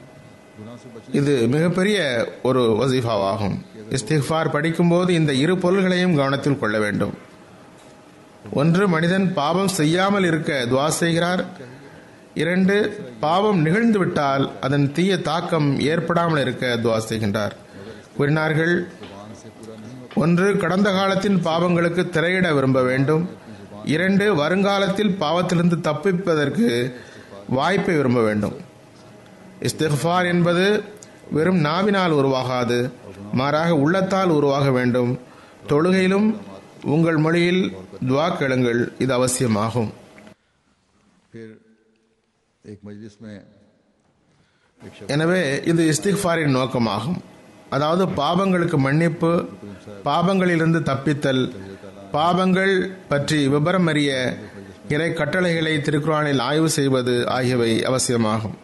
गुनाह से बचने இது மிகப்பெரிய ஒரு வசீஃபாவாகும். இஸ்திக்ஃபார் படிக்கும்போது இந்த இரு பொருள்களையும் கவனத்தில் கொள்ள வேண்டும். ஒன்று, மனிதன் பாவம் செய்யாமல் இருக்க துஆ செய்கிறார். இரண்டு, பாவம் நிகழ்ந்து விட்டால் அதன் தீய தாக்கம் ஏற்படாமல் இருக்க துஆ செய்கின்றார். கூறினார்கள், ஒன்று, கடந்த காலத்தின் பாவங்களுக்கு திரையிட விரும்ப வேண்டும். இரண்டு, வருங்காலத்தில் பாவத்திலிருந்து தப்பிப்பதற்கு வாய்ப்பை விரும்ப வேண்டும். இஸ்திக்ஃபார் என்பது வெறும் நாவினால் உருவாகாது, மாறாக உள்ளத்தால் உருவாக வேண்டும். தொழுகையிலும் உங்கள் மொழியில் துஆ கேளுங்கள், இது அவசியமாகும். फिर एक मजलिस में एक शख्स எனவே இது இஸ்திக்ஃபாரின் நோக்கமாகும். அதாவது பாவங்களுக்கு மன்னிப்பு, பாவங்களிலிருந்து தப்பித்தல், பாவங்கள் பற்றி விபரம் அறிய இறை கட்டளைகளை திருக்குர்ஆனில் ஆய்வு செய்வது ஆகியவை அவசியமாகும்.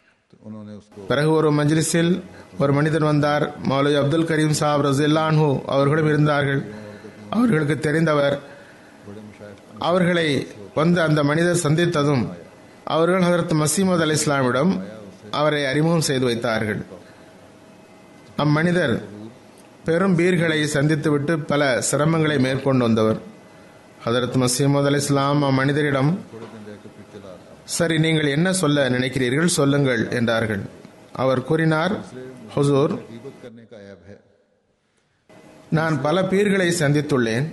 उन्होंने उसको பிறகு ஒரு மஜ்லிஸில் ஒரு மனிதர் வந்தார். மௌலவி அப்துல் கரீம் சாப் ரஸியல்லாஹு அன்ஹு அவர்களும் இருந்தார்கள். அவர்களுக்கு தெரிந்தவர். அவர்களை வந்து அந்த மனிதர் சந்தித்ததும் அவர்கள் ஹஜரத் மஸீமூத் அலைஹிஸ்ஸலாமிடம் அவரை அறிமுகம் செய்து வைத்தார்கள். அம்மனிதர் பெரும் பீர்களை சந்தித்துவிட்டு பல சிரமங்களை மேற்கொண்டு வந்தவர். ஹதரத் மசீமது அலைஹிஸ்ஸலாம் அம்மனிதரிடம், थोड़े दिन रहकर फिर चला आता। சரி, நீங்கள் என்ன சொல்ல நினைக்கிறீர்கள், சொல்லுங்கள் என்றார்கள். அவர் கூறினார், ஹுசூர், गीबत करने का ऐब है। நான் பல பீர்களை சந்தித்துள்ளேன்.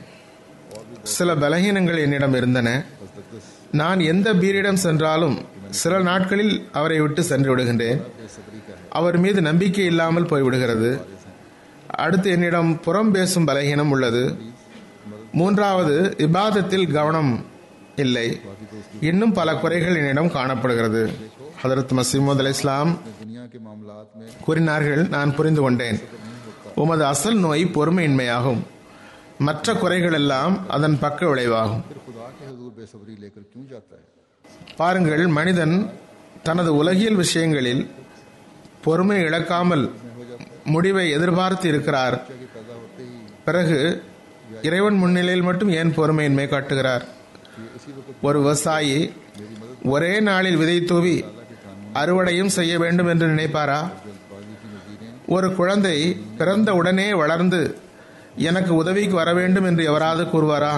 சில பலகீனங்கள் என்னிடம் இருந்தன. நான் எந்த பீரிடம் சென்றாலும் சில நாட்களில் அவரை விட்டு சென்று விடுகின்றேன். அவர் மீது நம்பிக்கை இல்லாமல் போய்விடுகிறது. அடுத்து என்னிடம் புறம் பேசும் பலகீனம் உள்ளது. மூன்றாவது, இபாதத்தில் கவனம் இல்லை. இன்னும் பல குறைகள் என்னிடம் காணப்படுகிறது. ஹதரத் மசீமது அலைஹிஸ்ஸலாம் दुनिया के मामलात में கூறினார்கள், நான் புரிந்து கொண்டேன். உமது அசல் நோய் பொறுமையின்மையாகும். மற்ற குறைகள் எல்லாம் அதன் பக்க விளைவாகும். फिर खुदा के हुजूर बेसब्री लेकर क्यों जाता है? பாருங்கள், மனிதன் தனது உலகியல் விஷயங்களில் பொறுமை இழக்காமல் முடிவை எதிர்பார்த்து இருக்கிறார். பிறகு இறைவன் முன்னிலையில் மட்டும் ஏன் பொறுமையின்மை காட்டுகிறார்? ஒரு விவசாயி ஒரே நாளில் விதை தூவி அறுவடையும் செய்ய வேண்டும் என்று நினைப்பாரா? ஒரு குழந்தை பிறந்த உடனே வளர்ந்து எனக்கு உதவிக்கு வர வேண்டும் என்று எவராது கூறுவாரா?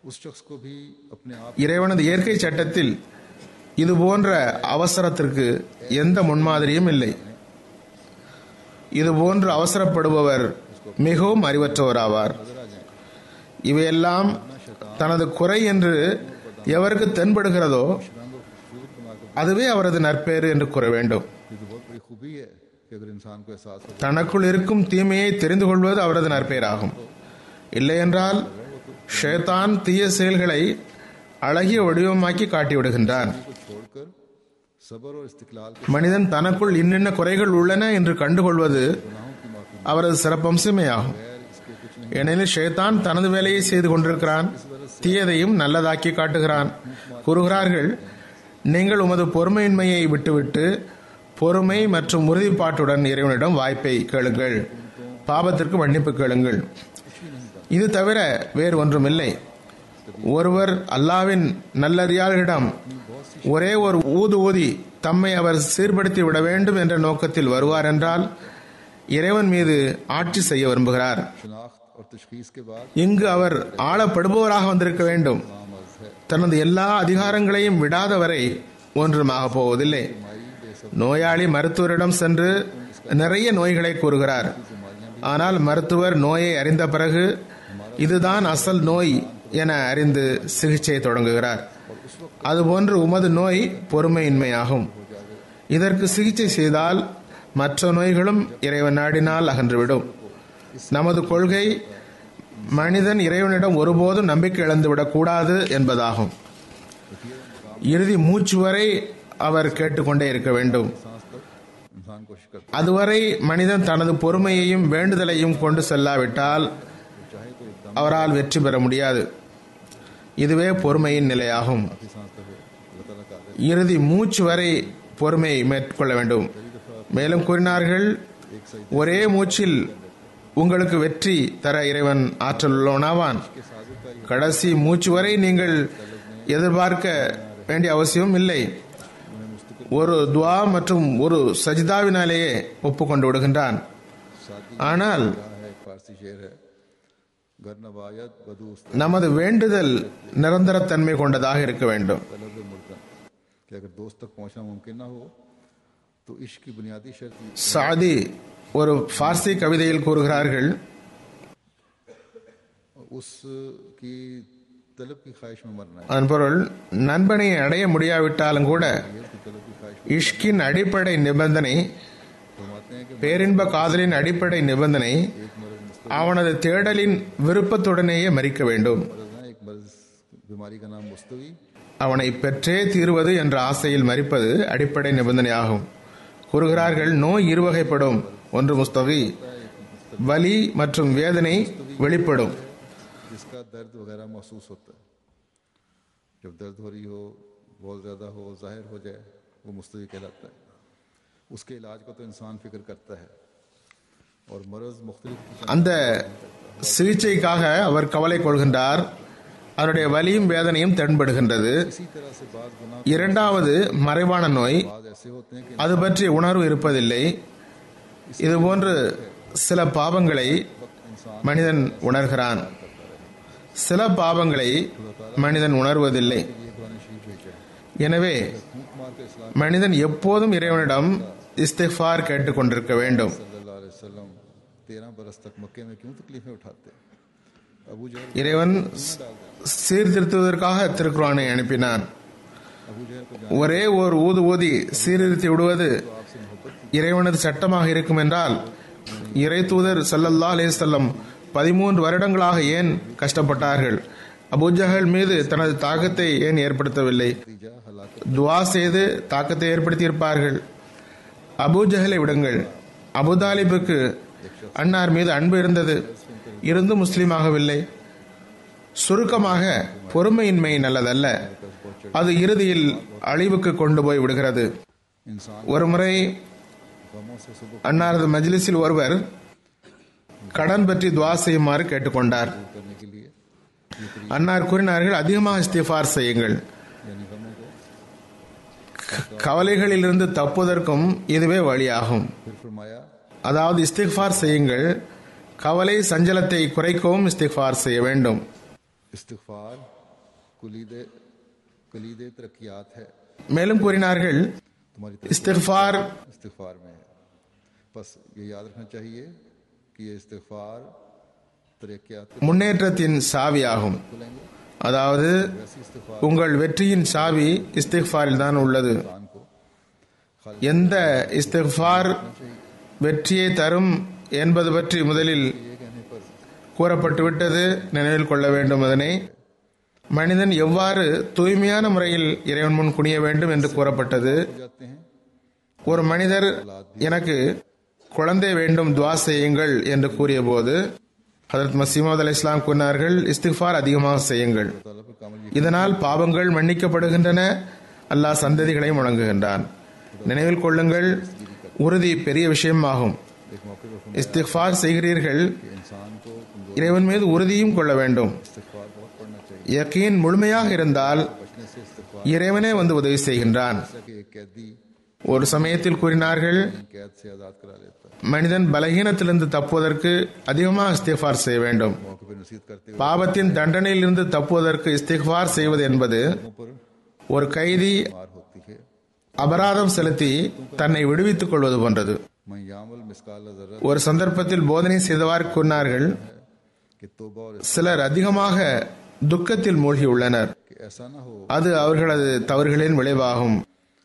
उस शख्स को भी अपने आप இறைவனது இயற்கை சட்டத்தில் இது போன்ற அவசரத்திற்கு எந்த முன்மாதிரியும் இல்லை. இதுபோன்று அவசரப்படுபவர் மிகவும் அறிவற்றவராவார். இவையெல்லாம் தனது குறை என்று எவருக்கு தென்படுகிறதோ அதுவே அவரது நற்பேறு என்று கூற வேண்டும். ये तो बहुत बड़ी खूबी है कि अगर इंसान को एहसास हो தனக்குள் இருக்கும் தீமையை தெரிந்து கொள்வது அவரது நற்பெயராகும். இல்லையென்றால் ஷைத்தான் தீய செயல்களை அழகிய வடிவமாக்கி காட்டிவிடுகின்றான். को छोड़कर सब्र और इस्तिक्लाल के மனிதன் தனக்குள் இன்னென்ன குறைகள் உள்ளன என்று கண்டுகொள்வது அவரது சிறப்பம்சமே ஆகும். ஏனெனில் ஷைத்தான் தனது வேலையை செய்து கொண்டிருக்கிறான், தீயதையும் நல்லதாக்கி காட்டுகிறான். கூறுகிறார்கள், நீங்கள் உமது பொறுமையின்மையை விட்டுவிட்டு பொறுமை மற்றும் உறுதிப்பாட்டுடன் இறைவனிடம் வாய்ப்பை கேளுங்கள், பாவத்திற்கு மன்னிப்பு கேளுங்கள். இது தவிர வேறு ஒன்றுமில்லை. ஒருவர் அல்லாவின் நல்லறியாளர்களிடம் ஒரே ஒரு ஊதி தம்மை அவர் சீர்படுத்தி விட வேண்டும் என்ற நோக்கத்தில் வருவார் என்றால் இறைவன் மீது ஆட்சி செய்ய விரும்புகிறார். शनाख्त और तशखीस के बाद இங்கு அவர் ஆளப்படுபவராக வந்திருக்க வேண்டும். தனது எல்லா அதிகாரங்களையும் விடாதவரை ஒன்றுமாக போவதில்லை. நோயாளி மருத்துவரிடம் சென்று நிறைய நோய்களை கூறுகிறார். ஆனால் மருத்துவர் நோயை அறிந்த பிறகு இதுதான் அசல் நோய் என அறிந்து சிகிச்சை தொடங்குகிறார். அதுபோன்று உமது நோய் பொறுமையின்மையாகும். இதற்கு சிகிச்சை செய்தால் மற்ற நோய்களும் இறைவன் நாடினால் அகன்றுவிடும். நமது கொள்கை மனிதன் இறைவனிடம் ஒருபோதும் நம்பிக்கை இழந்துவிடக் கூடாது என்பதாகும். இறுதி மூச்சு வரை அவர் கேட்டுக்கொண்டே இருக்க வேண்டும். इंसान कोशिश करता அதுவரை மனிதன் தனது பொறுமையையும் வேண்டுதலையும் கொண்டு செல்லாவிட்டால் அவரால் வெற்றி பெற முடியாது. இதுவே பொறுமையின் நிலையாகும். है सांस तक अल्लाह ताला का இறுதி மூச்சு வரை பொறுமை மேற்கொள்ள வேண்டும். மேலும் கூறினார்கள், ஒரே மூச்சில் உங்களுக்கு வெற்றி தர இறைவன் ஆற்றல் உள்ளவனாவான். கடைசி மூச்சு வரை நீங்கள் எதிர்பார்க்க வேண்டிய அவசியம் இல்லை. ஒரு துவா மற்றும் ஒரு சஜிதாவினாலேயே ஒப்புக்கொண்டு விடுகின்றான். ஆனால் है एक फारसी शेर है, घर नवायत बदूस्त நமது வேண்டுதல் நிரந்தரத்தன்மை கொண்டதாக இருக்க வேண்டும். तलब मुल्कन कि अगर दोस्त तक पहुंचना मुमकिन ना हो तो इश्क की बुनियादी शर्त சாதி ஒரு பார்சி கவிதையில் கூறுகிறார்கள், उसकी तलब की ख्वाहिश में मरना है। அதன் பொருள், நண்பனை அடைய முடியாவிட்டாலும் கூட उसकी तलब की ख्वाहिश இஷ்கின் அடிப்படை நிபந்தனை, फरमाते हैं कि பேரின்ப காதலின் அடிப்படை நிபந்தனை அவனது தேடலின் விருப்பத்துடனேயே மறிக்க வேண்டும். मर्ज है, एक मर्ज बीमारी का नाम मुस्तवी, அவனை பெற்றே தீர்வது என்ற ஆசையில் மறிப்பது அடிப்படை நிபந்தனையாகும். கூறுகிறார்கள், நோய் இருவகைப்படும். ஒன்று முஸ்தவி, வலி மற்றும் வேதனை வெளிப்படும். जिसका दर्द वगैरह महसूस होता है। जब दर्द हो रही हो, बहुत ज़्यादा हो, जाहिर हो जाए, वो मुस्तवी कहलाता है। उसके इलाज को तो इंसान फिक्र करता है और मर्ज मुख्तलिफ அந்த சிகிச்சைக்காக அவர் கவலை கொள்கின்றார். அவருடைய வலியும் வேதனையும் தென்படுகின்றது. इसी तरह से बात गुनाह இரண்டாவது மறைவான நோய், बाद ऐसे होते हैं कि அது பற்றிய உணர்வு இருப்பதில்லை. இதுபோன்று சில பாவங்களை மனிதன் உணர்கிறான். சில பாவங்களை மனிதன் உணர்வதில்லை. ये कुरान शरीफ भेजा है। எனவே फूंक मार के इस्लाम மனிதன் எப்போதும் இறைவனிடம் இஸ்திக்ஃபார் கேட்டுக் கொண்டிருக்க வேண்டும். सल्लल्लाहु अलैहि वसल्लम 13 बरस तक मक्के में क्यों तकलीफें उठाते? अबू जहल இறைவன் சீர்திருத்துவதற்காக திருக்குர்ஆனை அனுப்பினான். अबू जहल को ஒரே ஓர் ஊது ஊதி சீர்திருத்தி விடுவது आपसे मोहब्बत இறைவனது சட்டமாக இருக்கும் என்றால் இறை தூதர் ஸல்லல்லாஹு அலைஹி வஸல்லம் 13 வருடங்களாக ஏன் கஷ்டப்பட்டார்கள்? அபூஜஹல் மீது தனது தாக்கத்தை ஏன் ஏற்படுத்தவில்லை? नतीजा हलाकत துவா செய்து தாக்கத்தை ஏற்படுத்தியிருப்பார்கள். அபூஜஹலை விடுங்கள், அபுதாலிபுக்கு அன்னார் மீது அன்பு இருந்தது, இருந்து முஸ்லீமாகவில்லை. சுருக்கமாக பொறுமையின்மை நல்லதல்ல, அது இறுதியில் அழிவுக்கு கொண்டு போய் விடுகிறது. इंसान ஒருமுறை गमों से सुबह அன்னாரது மஜ்லிஸில் ஒருவர் கடன் பற்றி துவா செய்யுமாறு கேட்டுக்கொண்டார். करने के लिए அன்னார் கூறினார்கள், அதிகமாக இஸ்திஃபார் செய்யுங்கள், यानी गमों को கவலைகளிலிருந்து தப்புவதற்கும் இதுவே வழியாகும். फिर फरमाया அதாவது இஸ்திஃபார் செய்யுங்கள், கவலை சஞ்சலத்தை குறைக்கவும் இஸ்திஃபார் செய்ய வேண்டும். इस्तिग़फ़ार कलीदे तरक्कियात है, மேலும் கூறினார்கள், तुम्हारी இஸ்திஃபார் इस्तिग़फ़ार में है। बस ये याद रखना चाहिए कि ये इस्तिग़फ़ार तरक्कियात को முன்னேற்றத்தின் சாவியாகும். खोलेंगे। அதாவது वैसी इस्तिग़फ़ार உங்கள் வெற்றியின் சாவி இஸ்திஃபாரில் தான் உள்ளது. इंसान को எந்த இஸ்திஃபார் வெற்றியை தரும் என்பது பற்றி முதலில் ये कहने पर கூறப்பட்டுவிட்டது, நினைவில் கொள்ள வேண்டும். அதனை மனிதன் எவ்வாறு தூய்மையான முறையில் இறைவன் முன் குனிய வேண்டும் என்று கூறப்பட்டது. हो जाते हैं। ஒரு மனிதர் எனக்கு குழந்தை வேண்டும், துவா செய்யுங்கள் என்று கூறிய போது ஹதரத் மஸீஹ் மவ்ஊத் அலைஹிஸ்ஸலாம் கூறினார்கள், இஸ்திக்ஃபார் அதிகமாக செய்யுங்கள், ताला पर कामल இதனால் பாவங்கள் மன்னிக்கப்படுகின்றன, அல்லாஹ் சந்ததிகளை வழங்குகின்றான். நினைவில் கொள்ளுங்கள், உறுதி பெரிய விஷயமாகும். एक मौके पर இஸ்திக்ஃபார் செய்கிறீர்கள், इंसान को कमजोर இறைவன் மீது உறுதியும் கொள்ள வேண்டும். इस्तिग़फ़ार बहुत पढ़ना चाहिए। யகீன் முழுமையாக இருந்தால் बचने से इस्तिग़फ़ार இறைவனே வந்து உதவி செய்கின்றான். जैसा कि एक कैदी ஒரு சமயத்தில் கூறினார்கள், कैद से आज़ाद करा लेता है। மனிதன் பலகீனத்திலிருந்து தப்புவதற்கு அதிகமாக இஸ்திக்ஃபார் செய்ய வேண்டும். मौके पर नसीहत करते हुए பாவத்தின் தண்டனையிலிருந்து தப்புவதற்கு இஸ்திக்ஃபார் செய்வது என்பது लोगों पर ஒரு கைதி मार होती है। அபராதம் செலுத்தி தன்னை விடுவித்துக் கொள்வது போன்றது. मैं यामल मिस्काल ज़र्रा ஒரு சந்தர்ப்பத்தில் போதனை செய்தவாறு கூறினார்கள், कि तौबा और சிலர் அதிகமாக துக்கத்தில் மூழ்கியுள்ளனர், कि ऐसा ना हो அது அவர்களது தவறுகளின் விளைவாகும்.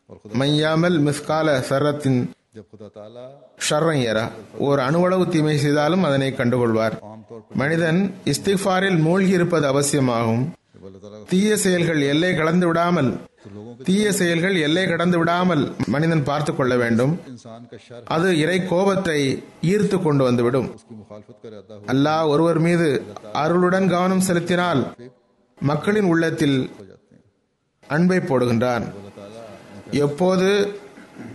और खुदा மையாமல் மிஸ்கால சர்ரத்தின் जब खुदा ताला ஷர்ரையரா, ஒரு அணுவளவு தீமை செய்தாலும் அதனை கண்டுகொள்வார். आमतौर पर மனிதன் இஸ்திக்ஃபாரில் மூழ்கி இருப்பது அவசியமாகும். जब अल्लाह ताला தீய செயல்கள் எல்லை கடந்து விடாமல் तो लोगों के தீய செயல்கள் எல்லை கடந்து விடாமல் மனிதன் பார்த்துக் கொள்ள வேண்டும். इंसान का शर அது இறை கோபத்தை ஈர்த்து கொண்டு வந்துவிடும். उसकी मुखालफत का इरादा हो அல்லாஹ் ஒருவர் மீது அருளுடன் கவனம் செலுத்தினால் மக்களின் உள்ளத்தில் जाते हैं। அன்பை போடுகின்றான். अल्लाह ताला எப்போது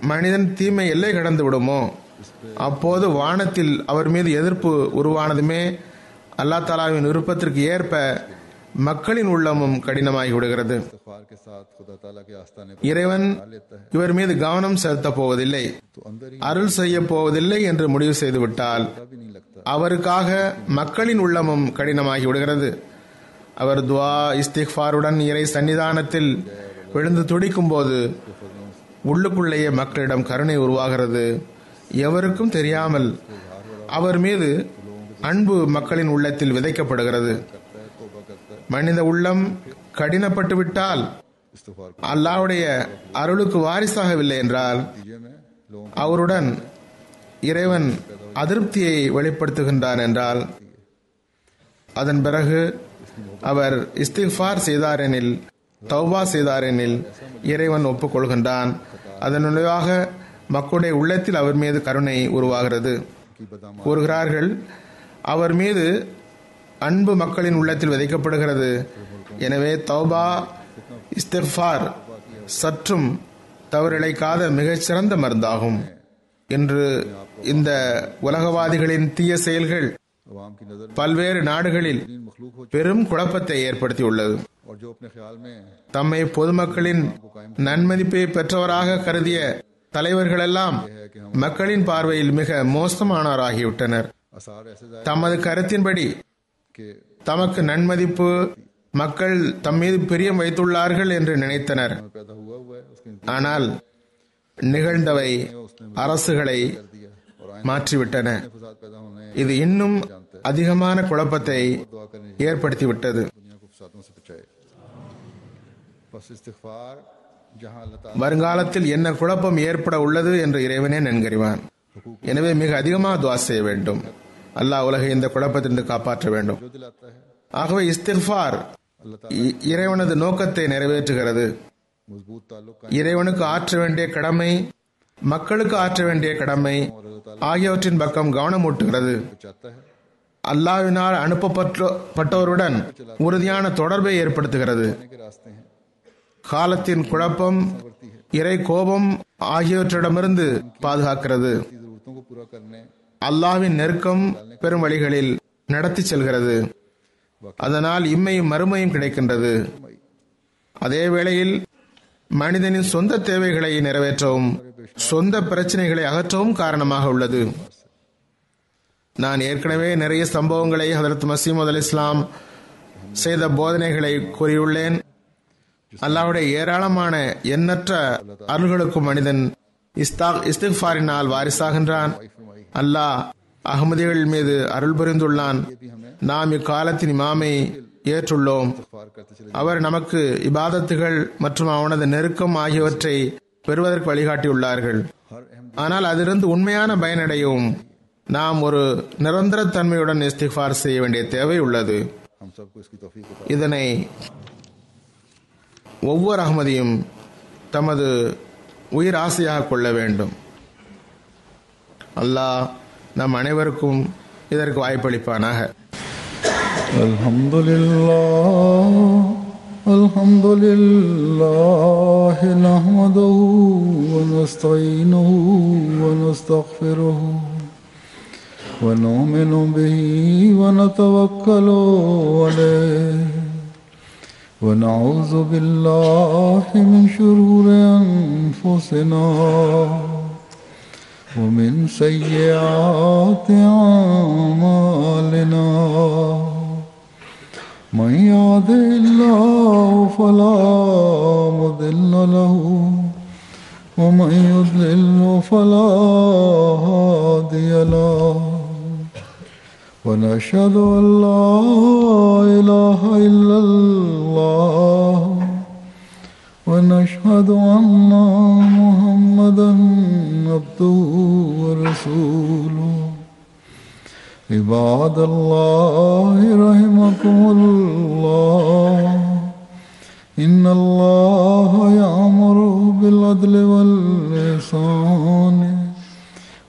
மனிதன் தீமை எல்லை கடந்து விடுமோ அப்போது வானத்தில் அவர் மீது எதிர்ப்பு உருவானதுமே அல்லாஹ் தாலாவின் விருப்பத்திற்கு ஏற்ப மக்களின் உள்ளமும் கடினமாகி விடுகிறது. इस्तिग़फ़ार के साथ खुदा ताला के आस्ताने को இறைவன் बना लेता है இவர் மீது கவனம் செலுத்தப் போவதில்லை, तो अंदर ही அருள் செய்ய போவதில்லை என்று முடிவு செய்துவிட்டால் पता भी नहीं लगता। அவருக்காக மக்களின் உள்ளமும் கடினமாகி விடுகிறது. அவர் துஆ இஸ்திக்ஃபாருடன் இறை சன்னிதானத்தில் விழுந்து துடிக்கும் போது உள்ளுக்குள்ளேயே மக்களிடம் கருணை உருவாகிறது. எவருக்கும் தெரியாமல் அவர் மீது அன்பு மக்களின் உள்ளத்தில் விதைக்கப்படுகிறது. மனித உள்ளம் கடினப்பட்டு விட்டால் इस्तिग़फ़ार को அல்லாஹ்வுடைய அருளுக்கு வாரிசாகவில்லை என்றால் नतीजे में लोगों அவருடன் இறைவன் அதிருப்தியை வெளிப்படுத்துகின்றான் என்றால் அதன் பிறகு அவர் இஸ்திக்ஃபார் செய்தாரெனில், தௌபா செய்தாரெனில் இறைவன் ஒப்புக்கொள்கின்றான். அதன் விளைவாக மக்களுடைய உள்ளத்தில் அவர் மீது கருணை உருவாகிறது. की बदाम கூறுகிறார்கள், அவர் மீது அன்பு மக்களின் உள்ளத்தில் விதைக்கப்படுகிறது. எனவே தௌபா இஸ்திக்ஃபார் சற்றும் தவறிழைக்காத மிகச்சிறந்த மருந்தாகும். இன்று இந்த உலகவாதிகளின் தீய செயல்கள் अवाम की नज़र में பல்வேறு நாடுகளில் मखलूक हो பெரும் குழப்பத்தை ஏற்படுத்தியுள்ளது. और जो अपने ख्याल में தம்மை பொதுமக்களின் நன்மதிப்பை பெற்றவராக கருதிய தலைவர்களெல்லாம் மக்களின் பார்வையில் மிக மோசமானவராகிவிட்டனர். आसार ऐसे जाहिर தமது கருத்தின்படி कि தமக்கு நன்மதிப்பு, மக்கள் தம் மீது பிரியம் வைத்துள்ளார்கள் என்று நினைத்தனர். पैदा हुआ हुआ है उसके ஆனால் நிகழ்ந்தவை அரசுகளை மாற்றிவிட்டன. फसाद पैदा होने இது இன்னும் அதிகமான குழப்பத்தை दुआ करनी ஏற்படுத்திவிட்டது. दुनिया को फसादों से बचाए. बस इस्तिग़फ़ार जहां अल्लाह ताला வருங்காலத்தில் என்ன குழப்பம் ஏற்பட உள்ளது என்று இறைவனே நன்கறிவான். எனவே மிக அதிகமாக துஆ செய்ய வேண்டும். அல்லாஹ் உலகை இந்த குழப்பத்திலிருந்து காப்பாற்ற வேண்டும். जो दिलाता है ஆகவே இஸ்திக்ஃபார் இறைவனது நோக்கத்தை நிறைவேற்றுகிறது. मजबूत ताल्लुक இறைவனுக்கு ஆற்ற வேண்டிய கடமை, மக்களுக்கு ஆற்ற வேண்டிய கடமை ஆகியவற்றின் பக்கம் கவனமூட்டுகிறது. चाहता है அல்லாஹ்வினால் அனுப்பப்பட்டோருடன் உறுதியான தொடர்பை ஏற்படுத்துகிறது. के रास्ते हैं காலத்தின் குழப்பம், இறை கோபம் ஆகியவற்றிடமிருந்து பாதுகாக்கிறது. जरूरतों को पूरा करने அல்லாஹ்வின் நெருக்கம் பெரும் வழிகளில் நடத்தி செல்கிறது. அதனால் இம்மையும் மறுமையும் கிடைக்கின்றது. அதே வேளையில் மனிதனின் சொந்த தேவைகளை நிறைவேற்றவும் சொந்த பிரச்சனைகளை அகற்றவும் காரணமாக உள்ளது. நான் ஏற்கனவே நிறைய சம்பவங்களை ஹதரத் மஸீஹ் அலைஹிஸ்ஸலாம் செய்த போதனைகளை கூறியுள்ளேன். அல்லாஹ்வுடைய ஏராளமான எண்ணற்ற அருள்களுக்கும் மனிதன் இஸ்திக்ஃபாரினால் வாரிசாகின்றான். அல்லாஹ் அஹ்மதிகள் மீது அருள் புரிந்துள்ளான். நாம் இக்காலத்தின் இமாமை ஏற்றுள்ளோம். அவர் நமக்கு இபாதத்துகள் மற்றும் அவனது நெருக்கம் ஆகியவற்றை பெறுவதற்கு வழிகாட்டியுள்ளார்கள். ஆனால் அதிலிருந்து உண்மையான பயனடையும் நாம் ஒரு நிரந்தர தன்மையுடன் இஸ்திக்ஃபார் செய்ய வேண்டிய தேவை உள்ளது. हम सबको इसकी तौफीक अता இதனை ஒவ்வொரு அஹ்மதியும் தமது உயிர் ஆசையாக கொள்ள வேண்டும். அல்லாஹ் நம் அனைவருக்கும் இதற்கு வாய்ப்பளிப்பானாக. अल्हम्दुलिल्लाह नहमदुहु व नस्तईनुहु व नस्तगफिरुहु व नुमिनु बिही व नतवक्कलु अलैहि व नऊज़ु बिल्लाहि मिन शुरूरि अनफुसिना व मिन सय्यिआति अमालिना من يهده الله فلا مضل له ومن يضلل فلا هادي له ونشهد أن لا إله إلا الله ونشهد أن محمدا عبده ورسوله عباد الله رحمكم الله إن الله يأمر بالعدل والإحسان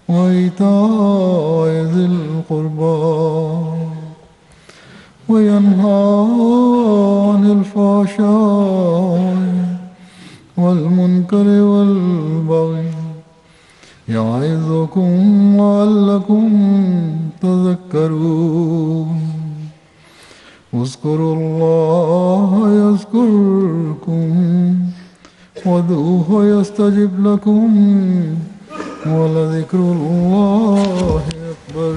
وإيتاء ذي القربى وينهى عن الفحشاء والمنكر والبغي يعظكم لعلكم تذكرون اذكروا الله يذكركم وادعوه يستجب لكم ولذكر الله أكبر.